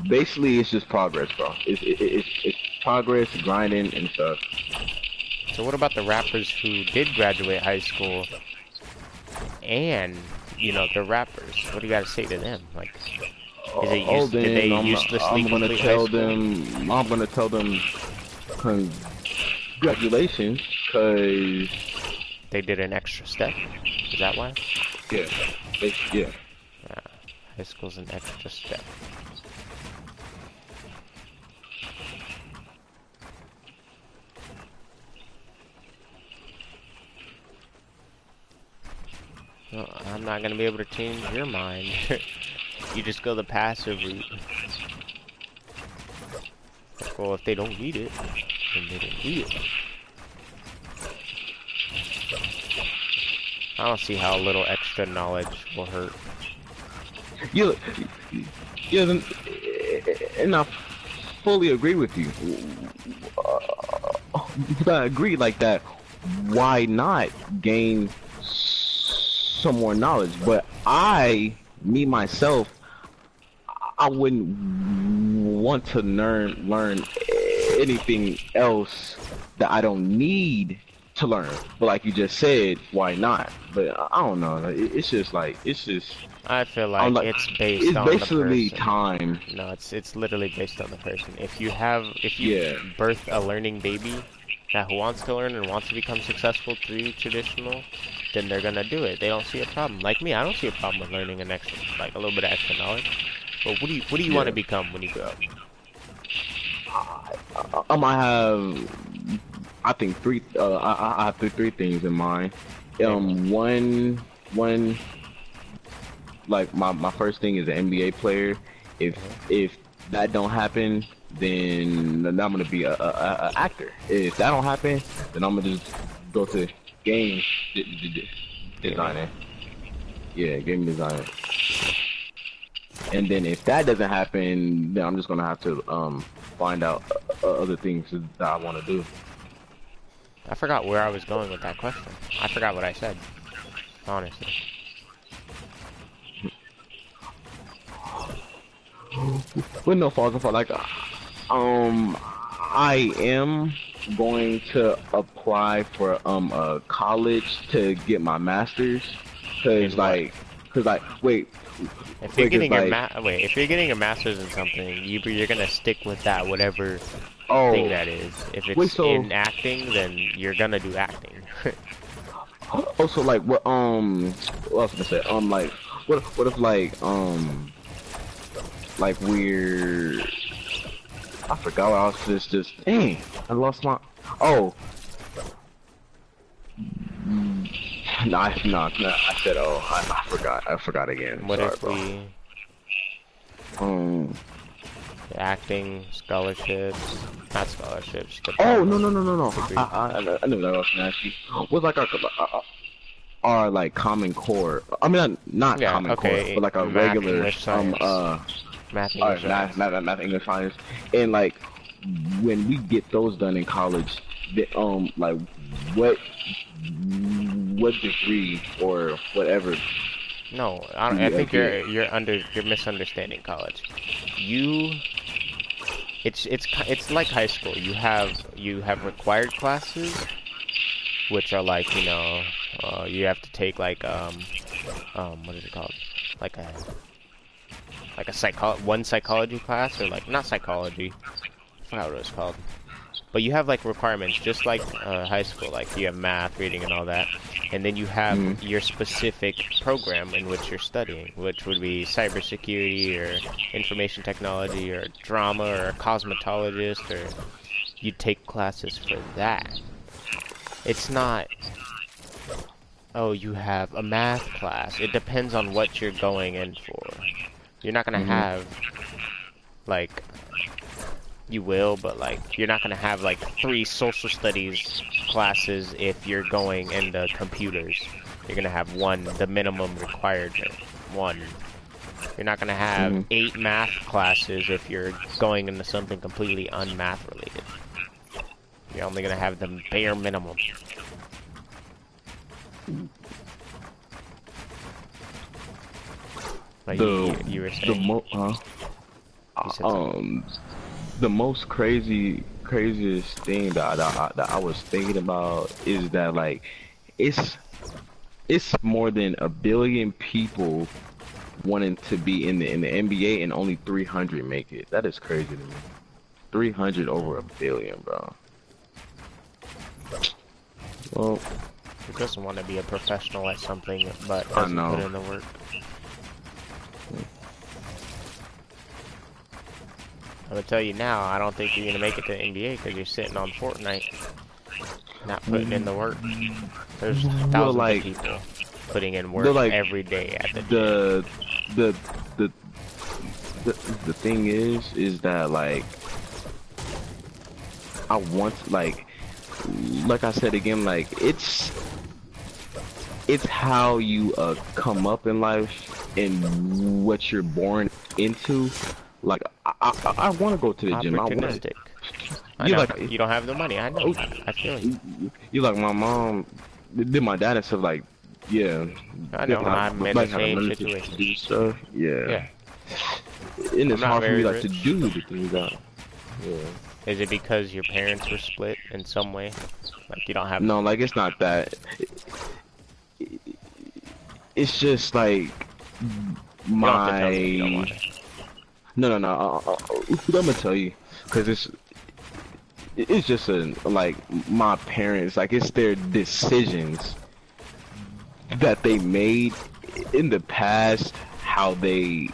Basically, it's just progress, bro. It's progress, grinding, and stuff. So what about the rappers who did graduate high school and, you know, they're rappers? What do you got to say to them? Like, did they uselessly complete high school? I'm gonna tell them congratulations, cause they did an extra step. Is that why? Yeah. Yeah. High school's an extra step. Well, I'm not gonna be able to change your mind. You just go the passive route. Well, if they don't need it, then they don't need it. I don't see how a little extra knowledge will hurt. Yeah, and I fully agree with you. I agree like that. Why not gain some more knowledge? But me myself, I wouldn't want to learn anything else that I don't need to learn. But like you just said, why not? But I don't know. It's just. I feel like it's based on basically the person. Time. No, it's literally based on the person. If you birth a learning baby that wants to learn and wants to become successful through traditional, then they're gonna do it. They don't see a problem. Like me, I don't see a problem with learning a little bit of extra knowledge. But what do you want to become when you grow up? I might have, I think three. I have three things in mind. One, like my first thing is an NBA player. If that don't happen, then I'm gonna be a actor. If that don't happen, then I'm gonna just go to game designer. Yeah, game designer. And then if that doesn't happen, then I'm just gonna have to find out other things that I want to do. I forgot where I was going with that question. I forgot what I said. Honestly. With no falls and fall, like, I am going to apply for a college to get my master's, cause wait, if you're getting like, if you're getting a master's in something, you're gonna stick with that whatever thing that is. If it's in acting, then you're gonna do acting. Also, like, what else gonna say? Like, what if like we're, I forgot what I was just dang, I lost my, oh. No, I said, oh, I forgot again. What Sorry, if bro. Acting scholarships, not scholarships. Oh, no. I knew that I was gonna ask you. What's like our like common core? I mean, not common core, but like a regular math, English, math, English, science, and like when we get those done in college, like what degree or whatever? No, I think you're misunderstanding college. It's like high school. You have required classes, which are like, you know, you have to take like what is it called? Like a one psychology class, or like, not psychology, I forgot what it was called. But you have like requirements, just like high school. Like you have math, reading, and all that, and then you have your specific program in which you're studying, which would be cybersecurity or information technology or drama or a cosmetologist, or you take classes for that. It's not, oh, you have a math class. It depends on what you're going in for. You're not gonna have, like, you will, but like, you're not gonna have like 3 social studies classes if you're going into computers. You're gonna have 1, the minimum requirement, 1. You're not gonna have 8 math classes if you're going into something completely unmath related. You're only gonna have the bare minimum. Like you were saying. The most craziest thing that I was thinking about is that, like, it's more than 1 billion people wanting to be in the NBA, and only 300 make it. That is crazy to me. 300 over 1 billion, bro. Well, who doesn't want to be a professional at something but doesn't put in the work? I'm gonna tell you now, I don't think you're gonna make it to the NBA because you're sitting on Fortnite, not putting in the work. There's thousands of people putting in work every day at the gym. The thing is that, like, I want, like I said again, like, it's how you come up in life and what you're born into. Like, I want to go to the gym. Opportunistic. You don't have the money. I know. I feel you. You like my mom, did my dad and stuff, like, yeah. I know. I'm in the same situation. Do stuff. Yeah. And it's hard for me, like, to do the things that. Yeah. Is it because your parents were split in some way? Like, you don't have... No, like, it's not that. It's just, like, my... No. I'm gonna tell you, cause it's just like, my parents, like, it's their decisions that they made in the past, how they're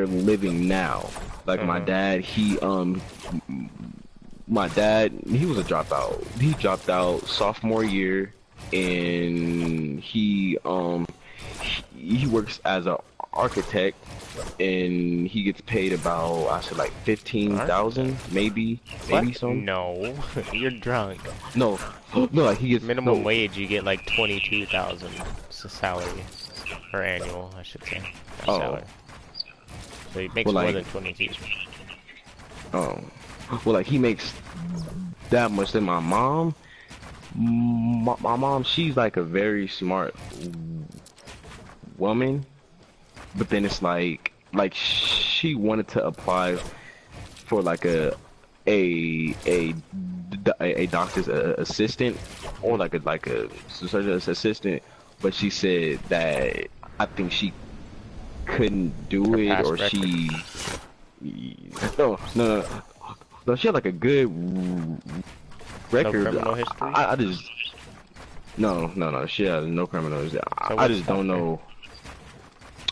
living now. Like, my dad, he was a dropout. He dropped out sophomore year, and he he works as an architect, and he gets paid about, I said, like 15,000, maybe What? some. No, you're drunk. No, no, like he gets Minimum no. wage, you get like 22,000. It's a salary, or annual, I should say. Not Oh, salary. So he makes well, more like, than 22. oh, well, like he makes that much than my mom. My mom, she's like a very smart woman, but then it's like she wanted to apply for like a doctor's assistant, or like a surgeon's assistant, but she said that I think she couldn't do Her it, past or record. she no, she had like a good No record. criminal history. I just no, she has no criminals. So I what just don't stopped her? know.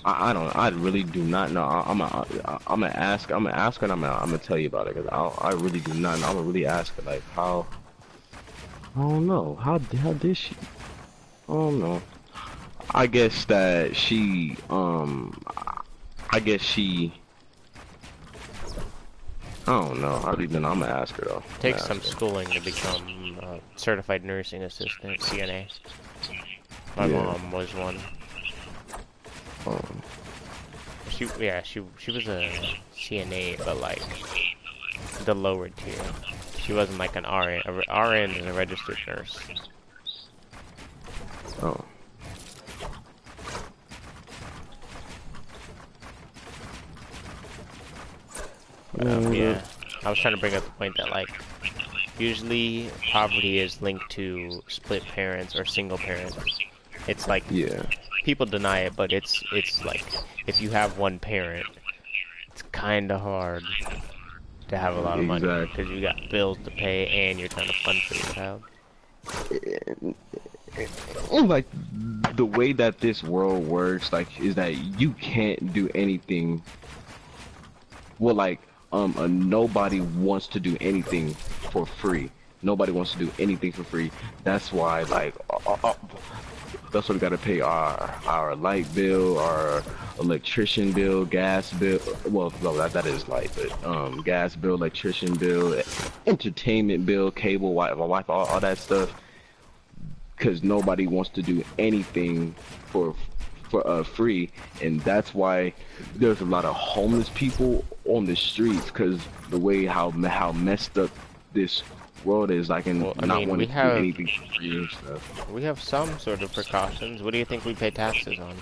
I don't. I really do not know. I'm gonna ask. I'm gonna ask her, and I'm gonna tell you about it, because I really do not know. I'm gonna really ask her, like, how. I don't know. How did she? I don't know. I guess that she. I guess she. I don't know. I really don't know. I'm gonna ask her though. I'm Takes gonna some ask schooling to become a certified nursing assistant, CNA. her. My Yeah. mom was one. Um, She was a CNA, but like the lower tier. She wasn't like an RN. RN is a registered nurse. oh. Yeah, I was trying to bring up the point that like usually poverty is linked to split parents or single parents. It's like Yeah. people deny it, but it's like if you have one parent, it's kind of hard to have a lot of money Exactly. because you got bills to pay and you're trying to fund for your child. Like the way that this world works, like, is that you can't do anything. Well, like, nobody wants to do anything for free. Nobody wants to do anything for free. That's why, like, that's why we gotta pay our light bill, our electrician bill, gas bill. Well, no, that is light, but gas bill, electrician bill, entertainment bill, cable, Wi-Fi, all that stuff. Because nobody wants to do anything for free, and that's why there's a lot of homeless people on the streets, because the way how messed up this world is, like, and Well, I not mean, wanting to do anything for free and stuff. we have some sort of precautions. What do you think we pay taxes on?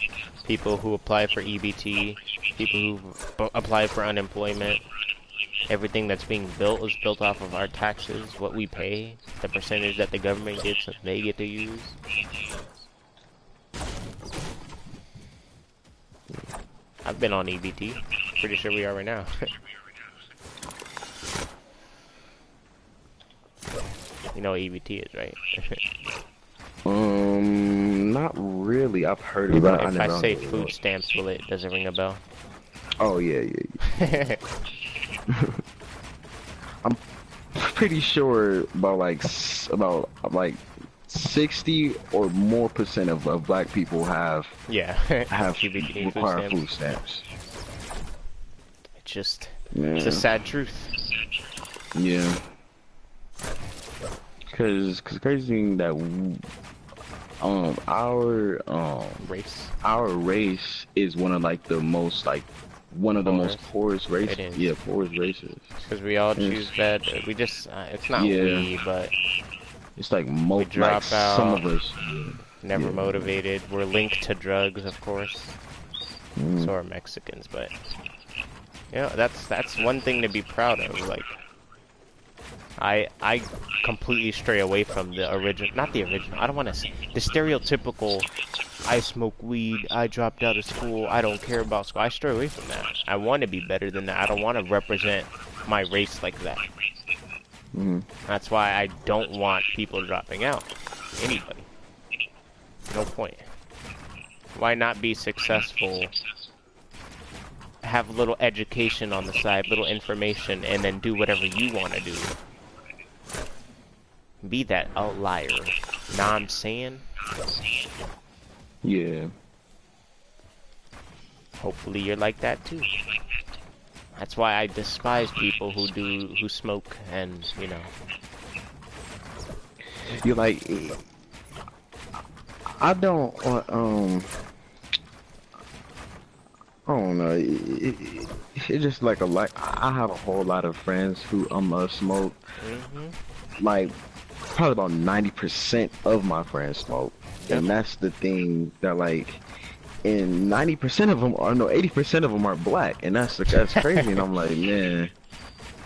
People who apply for EBT, people who apply for unemployment. Everything that's being built is built off of our taxes, what we pay, the percentage that the government gets that they get to use. I've been on EBT. Pretty sure we are right now. You know what EBT is, right? Not really. I've heard of that. If I say never food stamps, does it ring a bell? Oh yeah. I'm pretty sure about 60 or more percent of black people have Yeah. EBT require food food stamps. It's just, Yeah. it's a sad truth. Yeah. Cause crazy thing that our race is one of like the most most poorest races. It is. Yeah, poorest races. Because we all choose bad. We just, it's not we, but it's like we drop like out. Some of us. Never motivated. We're linked to drugs, of course. Mm. So are Mexicans, but you know, that's one thing to be proud of. Like, I completely stray away from the original, not the original. I don't want to say the stereotypical. I smoke weed. I dropped out of school. I don't care about school. I stray away from that. I want to be better than that. I don't want to represent my race like that. Mm. That's why I don't want people dropping out. Anybody. No point. Why not be successful? Have a little education on the side, little information, and then do whatever you want to do. Be that outlier. Know what I'm saying? Yeah. Hopefully you're like that too. That's why I despise people who smoke and, you know. You like, I don't I don't know. It's just like I have a whole lot of friends who smoke. Like probably about 90% of my friends smoke, Yep. and that's the thing that like, and 90% of them are no 80% of them are black, and that's crazy. And I'm like, man,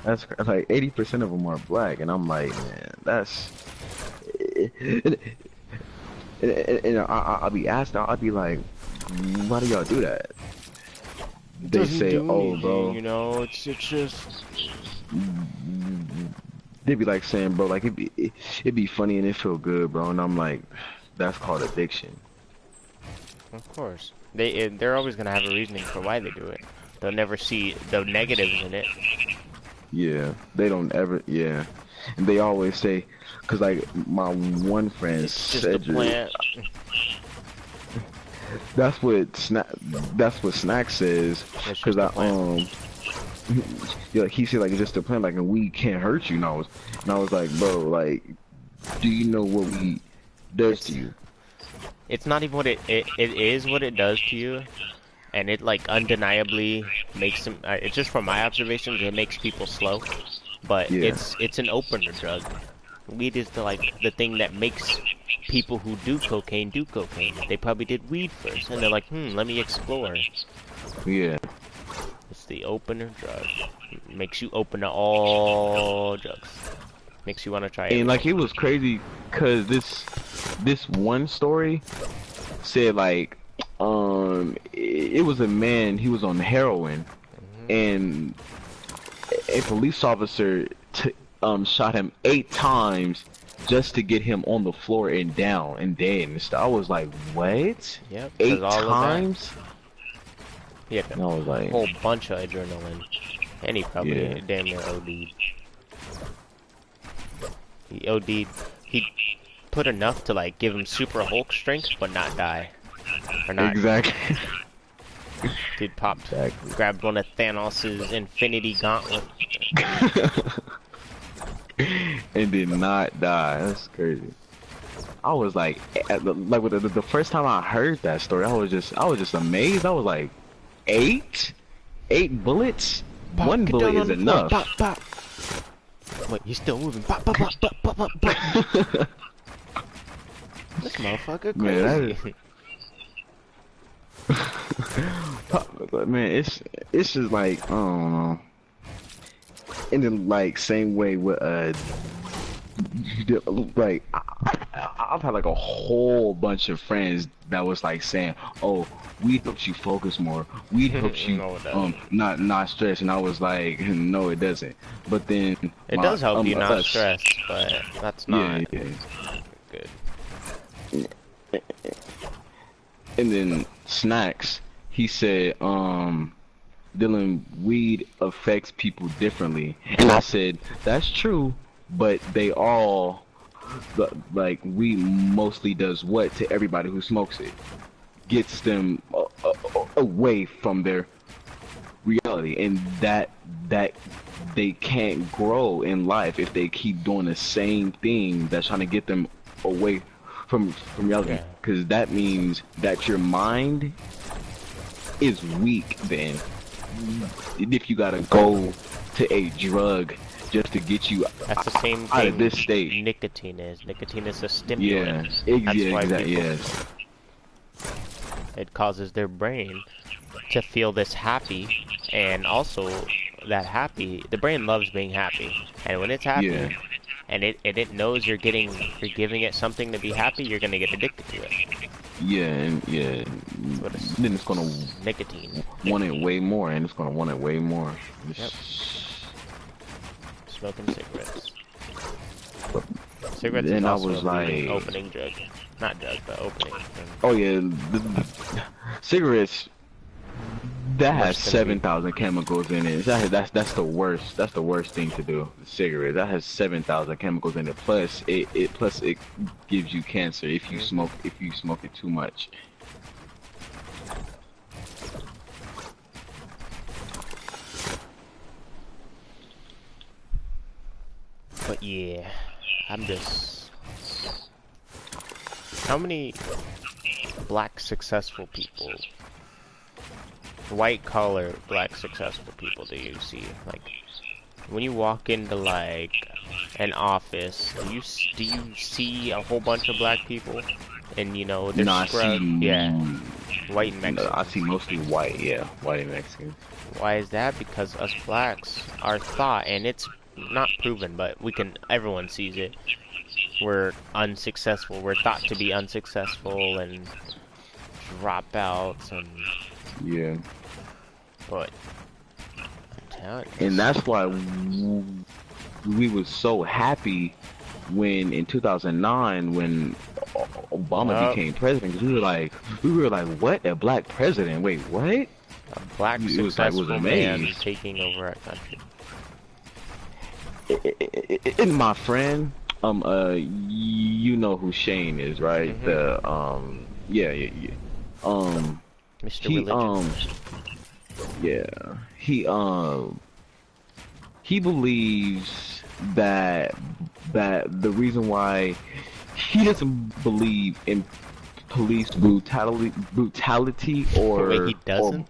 that's like 80% of them are black, and I'm like, man, that's. And I'll be asked, I'll be like, why do y'all do that? It They doesn't say, do oh, anything, bro. you know. It's just. They be like saying, bro, like it'd be funny and it feel good, bro. And I'm like, that's called addiction. Of course, they're always gonna have a reasoning for why they do it. They'll never see the negatives in it. Yeah, they don't ever. Yeah, and they always say, cause like my one friend It's just a Cedric, plant. that's what Snack says. It's Cause just a plant. yeah, he said like it's just a plant, like, and weed can't hurt you. And I was like, bro, like, do you know what weed does to you? It's not even what it is what it does to you, and it like undeniably makes them. It's just from my observations, it makes people slow, but Yeah. it's an opener drug. Weed is the thing that makes people who do cocaine. They probably did weed first, and they're like, let me explore. Yeah. It's the opener drug. It makes you open to all drugs. Makes you want to try And everything. like it was crazy, cause this one story said like it was a man, he was on heroin, and a police officer shot him 8 times just to get him on the floor and down and dead and stuff. I was like, what? Yep, 8 all times? He had And I was a like, whole bunch of adrenaline, and he probably Yeah. damn near OD'd. He OD'd. He put enough to like give him super Hulk strength, but not die. Or not. exactly. Dude popped, Exactly. grabbed one of Thanos' Infinity Gauntlet. And did not die. That's crazy. I was like with the first time I heard that story, I was just amazed. I was like, 8 bullets? Pop, One get bullet down is on the floor, enough. pop, pop. Wait, he's still moving. Pop, pop, pop, pop, pop, pop, pop. This motherfucker Man, crazy. Man, it's just like, I don't know. And then like same way with like I've had like a whole bunch of friends that was like saying, "Oh, weed helps you focus more. Weed helps you No, it doesn't. not stress." And I was like, "No, it doesn't." But then It does help you not stress, but that's not good. And then Snacks, he said, Dylan, weed affects people differently. And I said, that's true, but they all, like, weed mostly does what to everybody who smokes it? Gets them away from their reality, and that they can't grow in life if they keep doing the same thing that's trying to get them away from reality, because that means that your mind is weak then. If you gotta go to a drug just to get you That's the same out thing of this state. Nicotine is. Nicotine is a stimulant. Yeah, That's why exactly. people, Yes. it causes their brain to feel this happy, and also that happy, the brain loves being happy, and when it's happy, Yeah. and it knows you're giving it something to be happy, you're gonna get addicted to it. Yeah, and yeah. What is Then it's gonna nicotine? want it way more, and it's gonna want it way more. Yep. Smoking cigarettes. Cigarettes Then is I also was a leading like, opening drug. Not drug, but opening. oh yeah, cigarettes. That has Worse than 7,000 chemicals in it. That's the worst. That's the worst thing to do. Cigarette. That has 7,000 chemicals in it. Plus it gives you cancer if you smoke it too much. But yeah, I'm just... How many black successful people, white collar black successful people do you see? Like, when you walk into like an office, do you see a whole bunch of black people? And you know, they're No, I scrubbed, yeah, white and no, I Mexicans. see mostly white. Yeah, white and Mexican. Why is that? Because us blacks are thought, and it's not proven, but everyone sees it. We're unsuccessful. We're thought to be unsuccessful and dropouts and Yeah, but I'm telling you, and that's why we was so happy when in 2009 when Obama yup, became president, because we were like, what, a black president? Wait, what? a black It was successful man amazed. taking over our country. And my friend, you know who Shane is, right? Mhm. The yeah. Mr. He Religion. yeah, he believes that the reason why he doesn't believe in police brutality Wait, he or doesn't?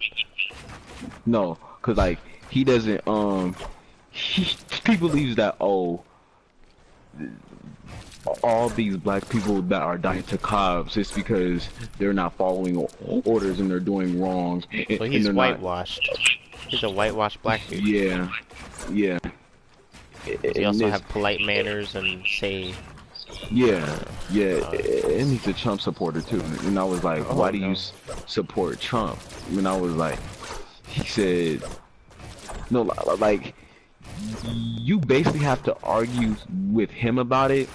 no, cause like he doesn't he believes that all these black people that are dying to cops is because they're not following orders and they're doing wrong So and he's they're not. whitewashed. He's a whitewashed black dude. Yeah, yeah. Does he And also this, have polite manners and say, yeah, and he's a Trump supporter too. And I was like, oh why do no. you support Trump? And I was like, he said, no, like you basically have to argue with him about it,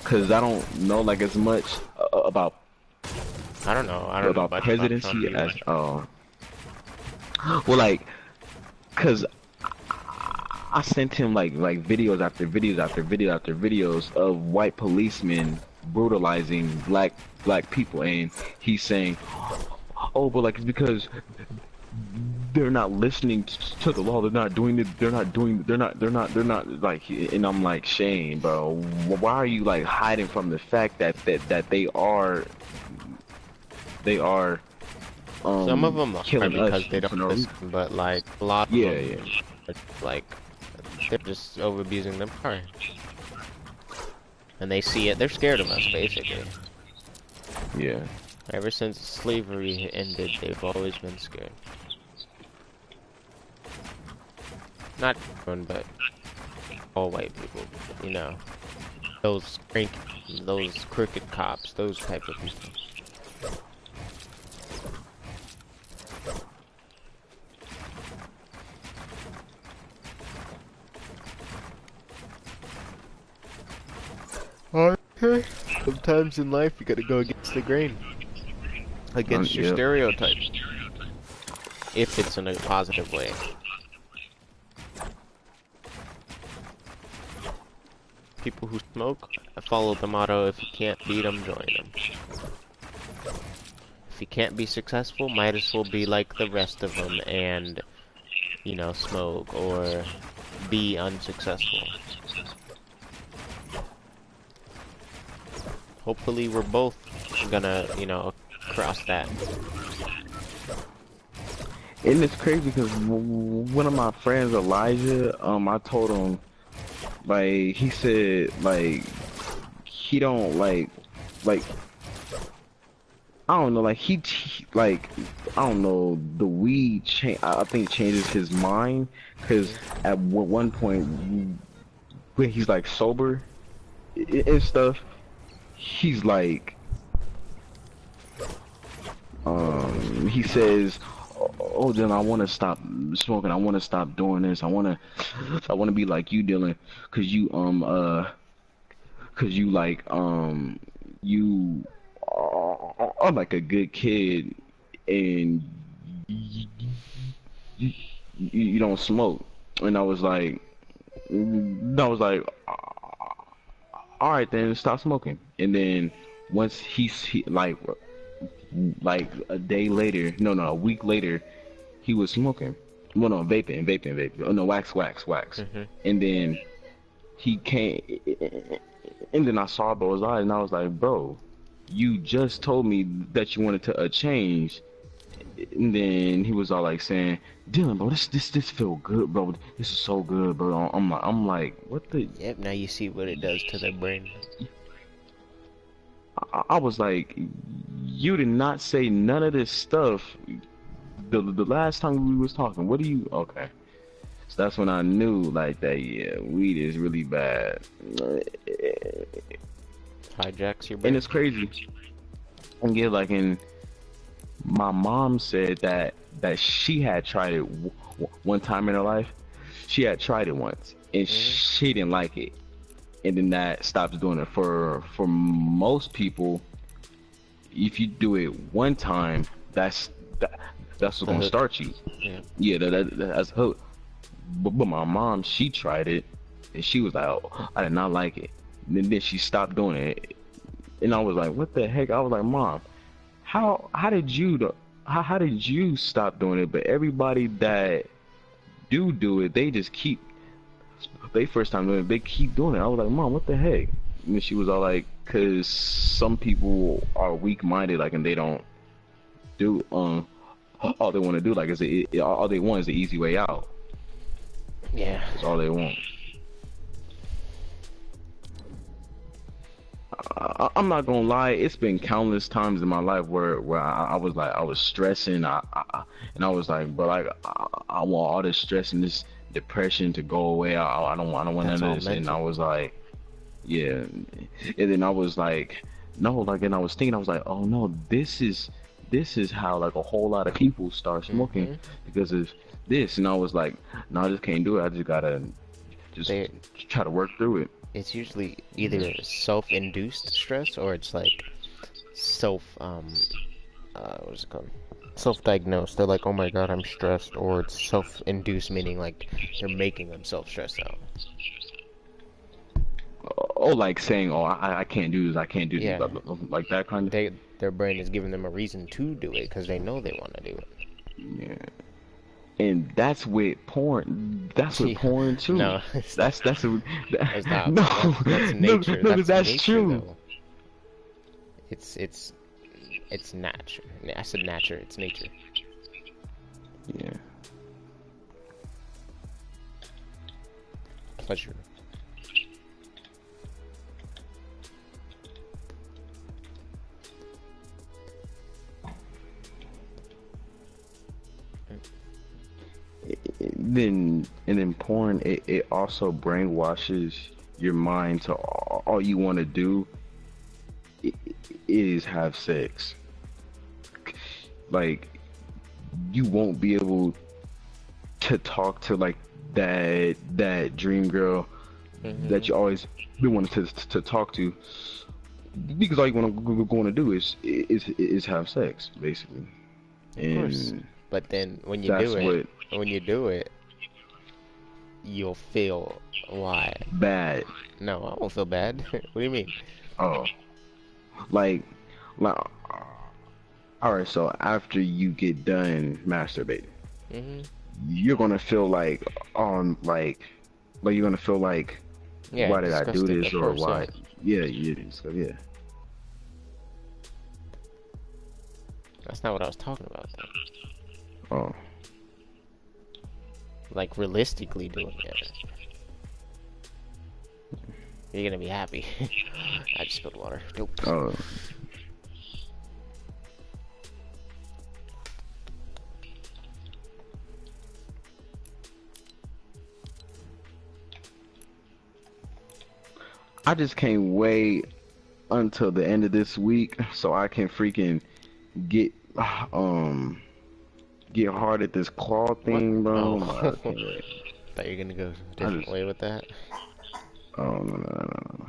cause I don't know like as much about I don't know. I don't know much about Trump presidency either. as well, like, cause I sent him like videos after videos after video after videos of white policemen brutalizing black people, and he's saying, oh, but like it's because they're not listening to the law. They're not doing it. They're not like. And I'm like, Shane, bro, why are you like hiding from the fact that they are Some of them are killing us because they for don't no reason. listen, but like a lot of Yeah, them, yeah. it's like they're just over abusing their power, and they see it. They're scared of us, basically. Yeah. Ever since slavery ended, they've always been scared. Not everyone, but all white people. You know, those crooked cops, those type of people. Okay. Sometimes in life you gotta go against the grain. Against your Yep. stereotypes. If it's in a positive way. People who smoke, I follow the motto, if you can't beat them, join them. If you can't be successful, might as well be like the rest of them and, you know, smoke or be unsuccessful. Hopefully we're both gonna, you know, cross that. And it's crazy because one of my friends, Elijah, I told him, like, he said, like, he don't like, I don't know, like, like, I don't know, the weed, I think changes his mind, because at one point, when he's, like, sober and stuff, he's like, he says, oh, then I want to stop smoking. I want to stop doing this. I want to be like you, Dylan, cause you like, you are like a good kid, and you don't smoke. And I was like, all right, then stop smoking. And then once he like a day later, no, a week later, he was smoking. Well, no, vaping. Oh no, wax. Mhm. And then he came, and then I saw those eyes, and I was like, bro, you just told me that you wanted to change. And then he was all like saying, Dylan, bro, this feel good, bro. This is so good, bro. I'm like, what the? Yep. Now you see what it does to their brain. I was like, you did not say none of this stuff. The last time we was talking, what do you? Okay, so that's when I knew like that. Yeah, weed is really bad. Hijacks your brain. And it's crazy. And yeah, like in my mom said that she had tried it one time in her life. She had tried it once, and she didn't like it. And then that stops doing it. For most people, if you do it one time, that's what's gonna start you. Yeah, that's hook. But my mom, she tried it, and she was like, oh, I did not like it. And then she stopped doing it, and I was like, what the heck? I was like, Mom, how did you stop doing it? But everybody that do it, they just keep. They first time doing it, they keep doing it. I was like, Mom, what the heck? And she was all like, cause some people are weak-minded, like, and they don't do all they want to do, like, all they want is the easy way out. Yeah, that's all they want. I'm not gonna lie, it's been countless times in my life where I was like, I was stressing, and I was like, but like, I want all this stress and this depression to go away. I don't want none of this. And I was like, yeah. And then I was like, no, like, and I was thinking, I was like, oh no, this is how like a whole lot of people start smoking because of this. And I was like, no, I just can't do it. I just gotta try to work through it. It's usually either self-induced stress or it's like what is it called? Self-diagnosed. They're like, oh my god, I'm stressed. Or it's self-induced, meaning like they're making themselves stressed out. Oh, like saying, oh, I can't do this, I can't do this, like that kind of. Their brain is giving them a reason to do it because they know they want to do it. Yeah. And that's with porn. That's with porn too. No, that's not. No, that's nature. No, that's nature, true. Though. It's nature. I said nature. It's nature. Yeah. Pleasure. And then porn, it also brainwashes your mind to all you want to do is have sex. Like, you won't be able to talk to like that dream girl that you always been wanting to talk to, because all you want to do is have sex, basically. Of course. But then when you do it, you'll feel why? Bad. No, I won't feel bad. What do you mean? Oh, like, all right. So after you get done masturbating, you're gonna feel like you're gonna feel like, why did I do this, or why? Yeah. That's not what I was talking about, though. Oh. Like, realistically doing it. You're gonna be happy. I just spilled water. Nope. Oh. I just can't wait until the end of this week so I can freaking get hard at this claw thing, bro. Oh. I thought you were gonna go a different way with that. Oh, no.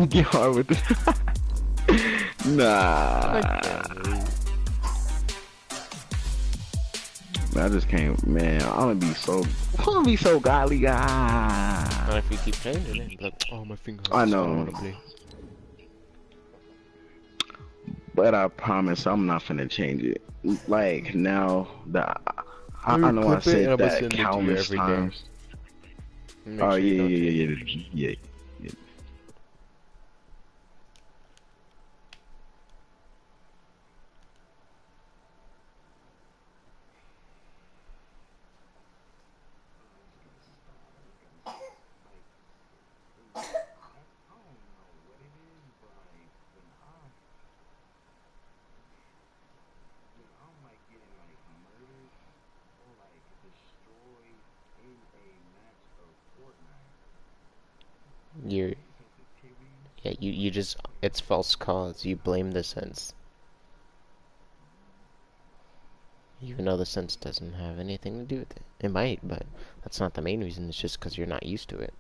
Get hard with this. Nah. I just can't, man. I'm gonna be so godly. Not if you keep changing it. Like, oh, my finger hurts. I know. But I promise I'm not finna change it. Like, now that I know I said that countless times. Make Oh sure you yeah, don't yeah, change yeah, it. yeah, yeah, yeah. You're yeah, you just it's false cause. You blame the sense. Even though the sense doesn't have anything to do with it. It might, but that's not the main reason. It's just because you're not used to it.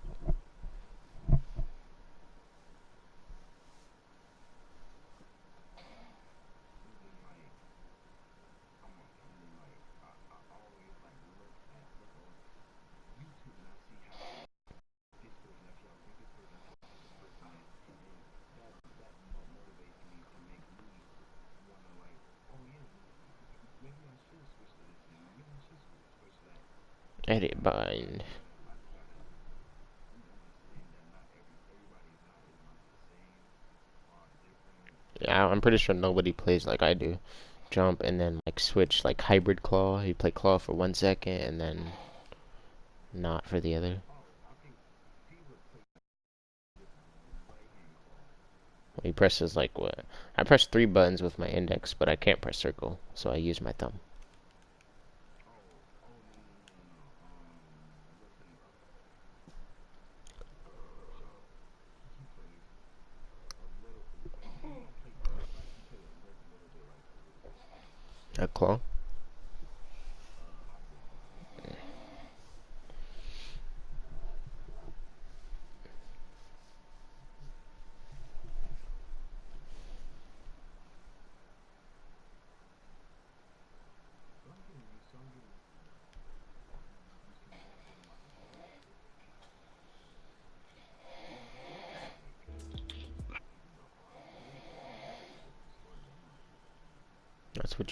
Edit bind. Yeah, I'm pretty sure nobody plays like I do. Jump and then like switch like hybrid claw. You play claw for 1 second and then not for the other. He presses like what? I press 3 buttons with my index, but I can't press circle, so I use my thumb. A claw? That's what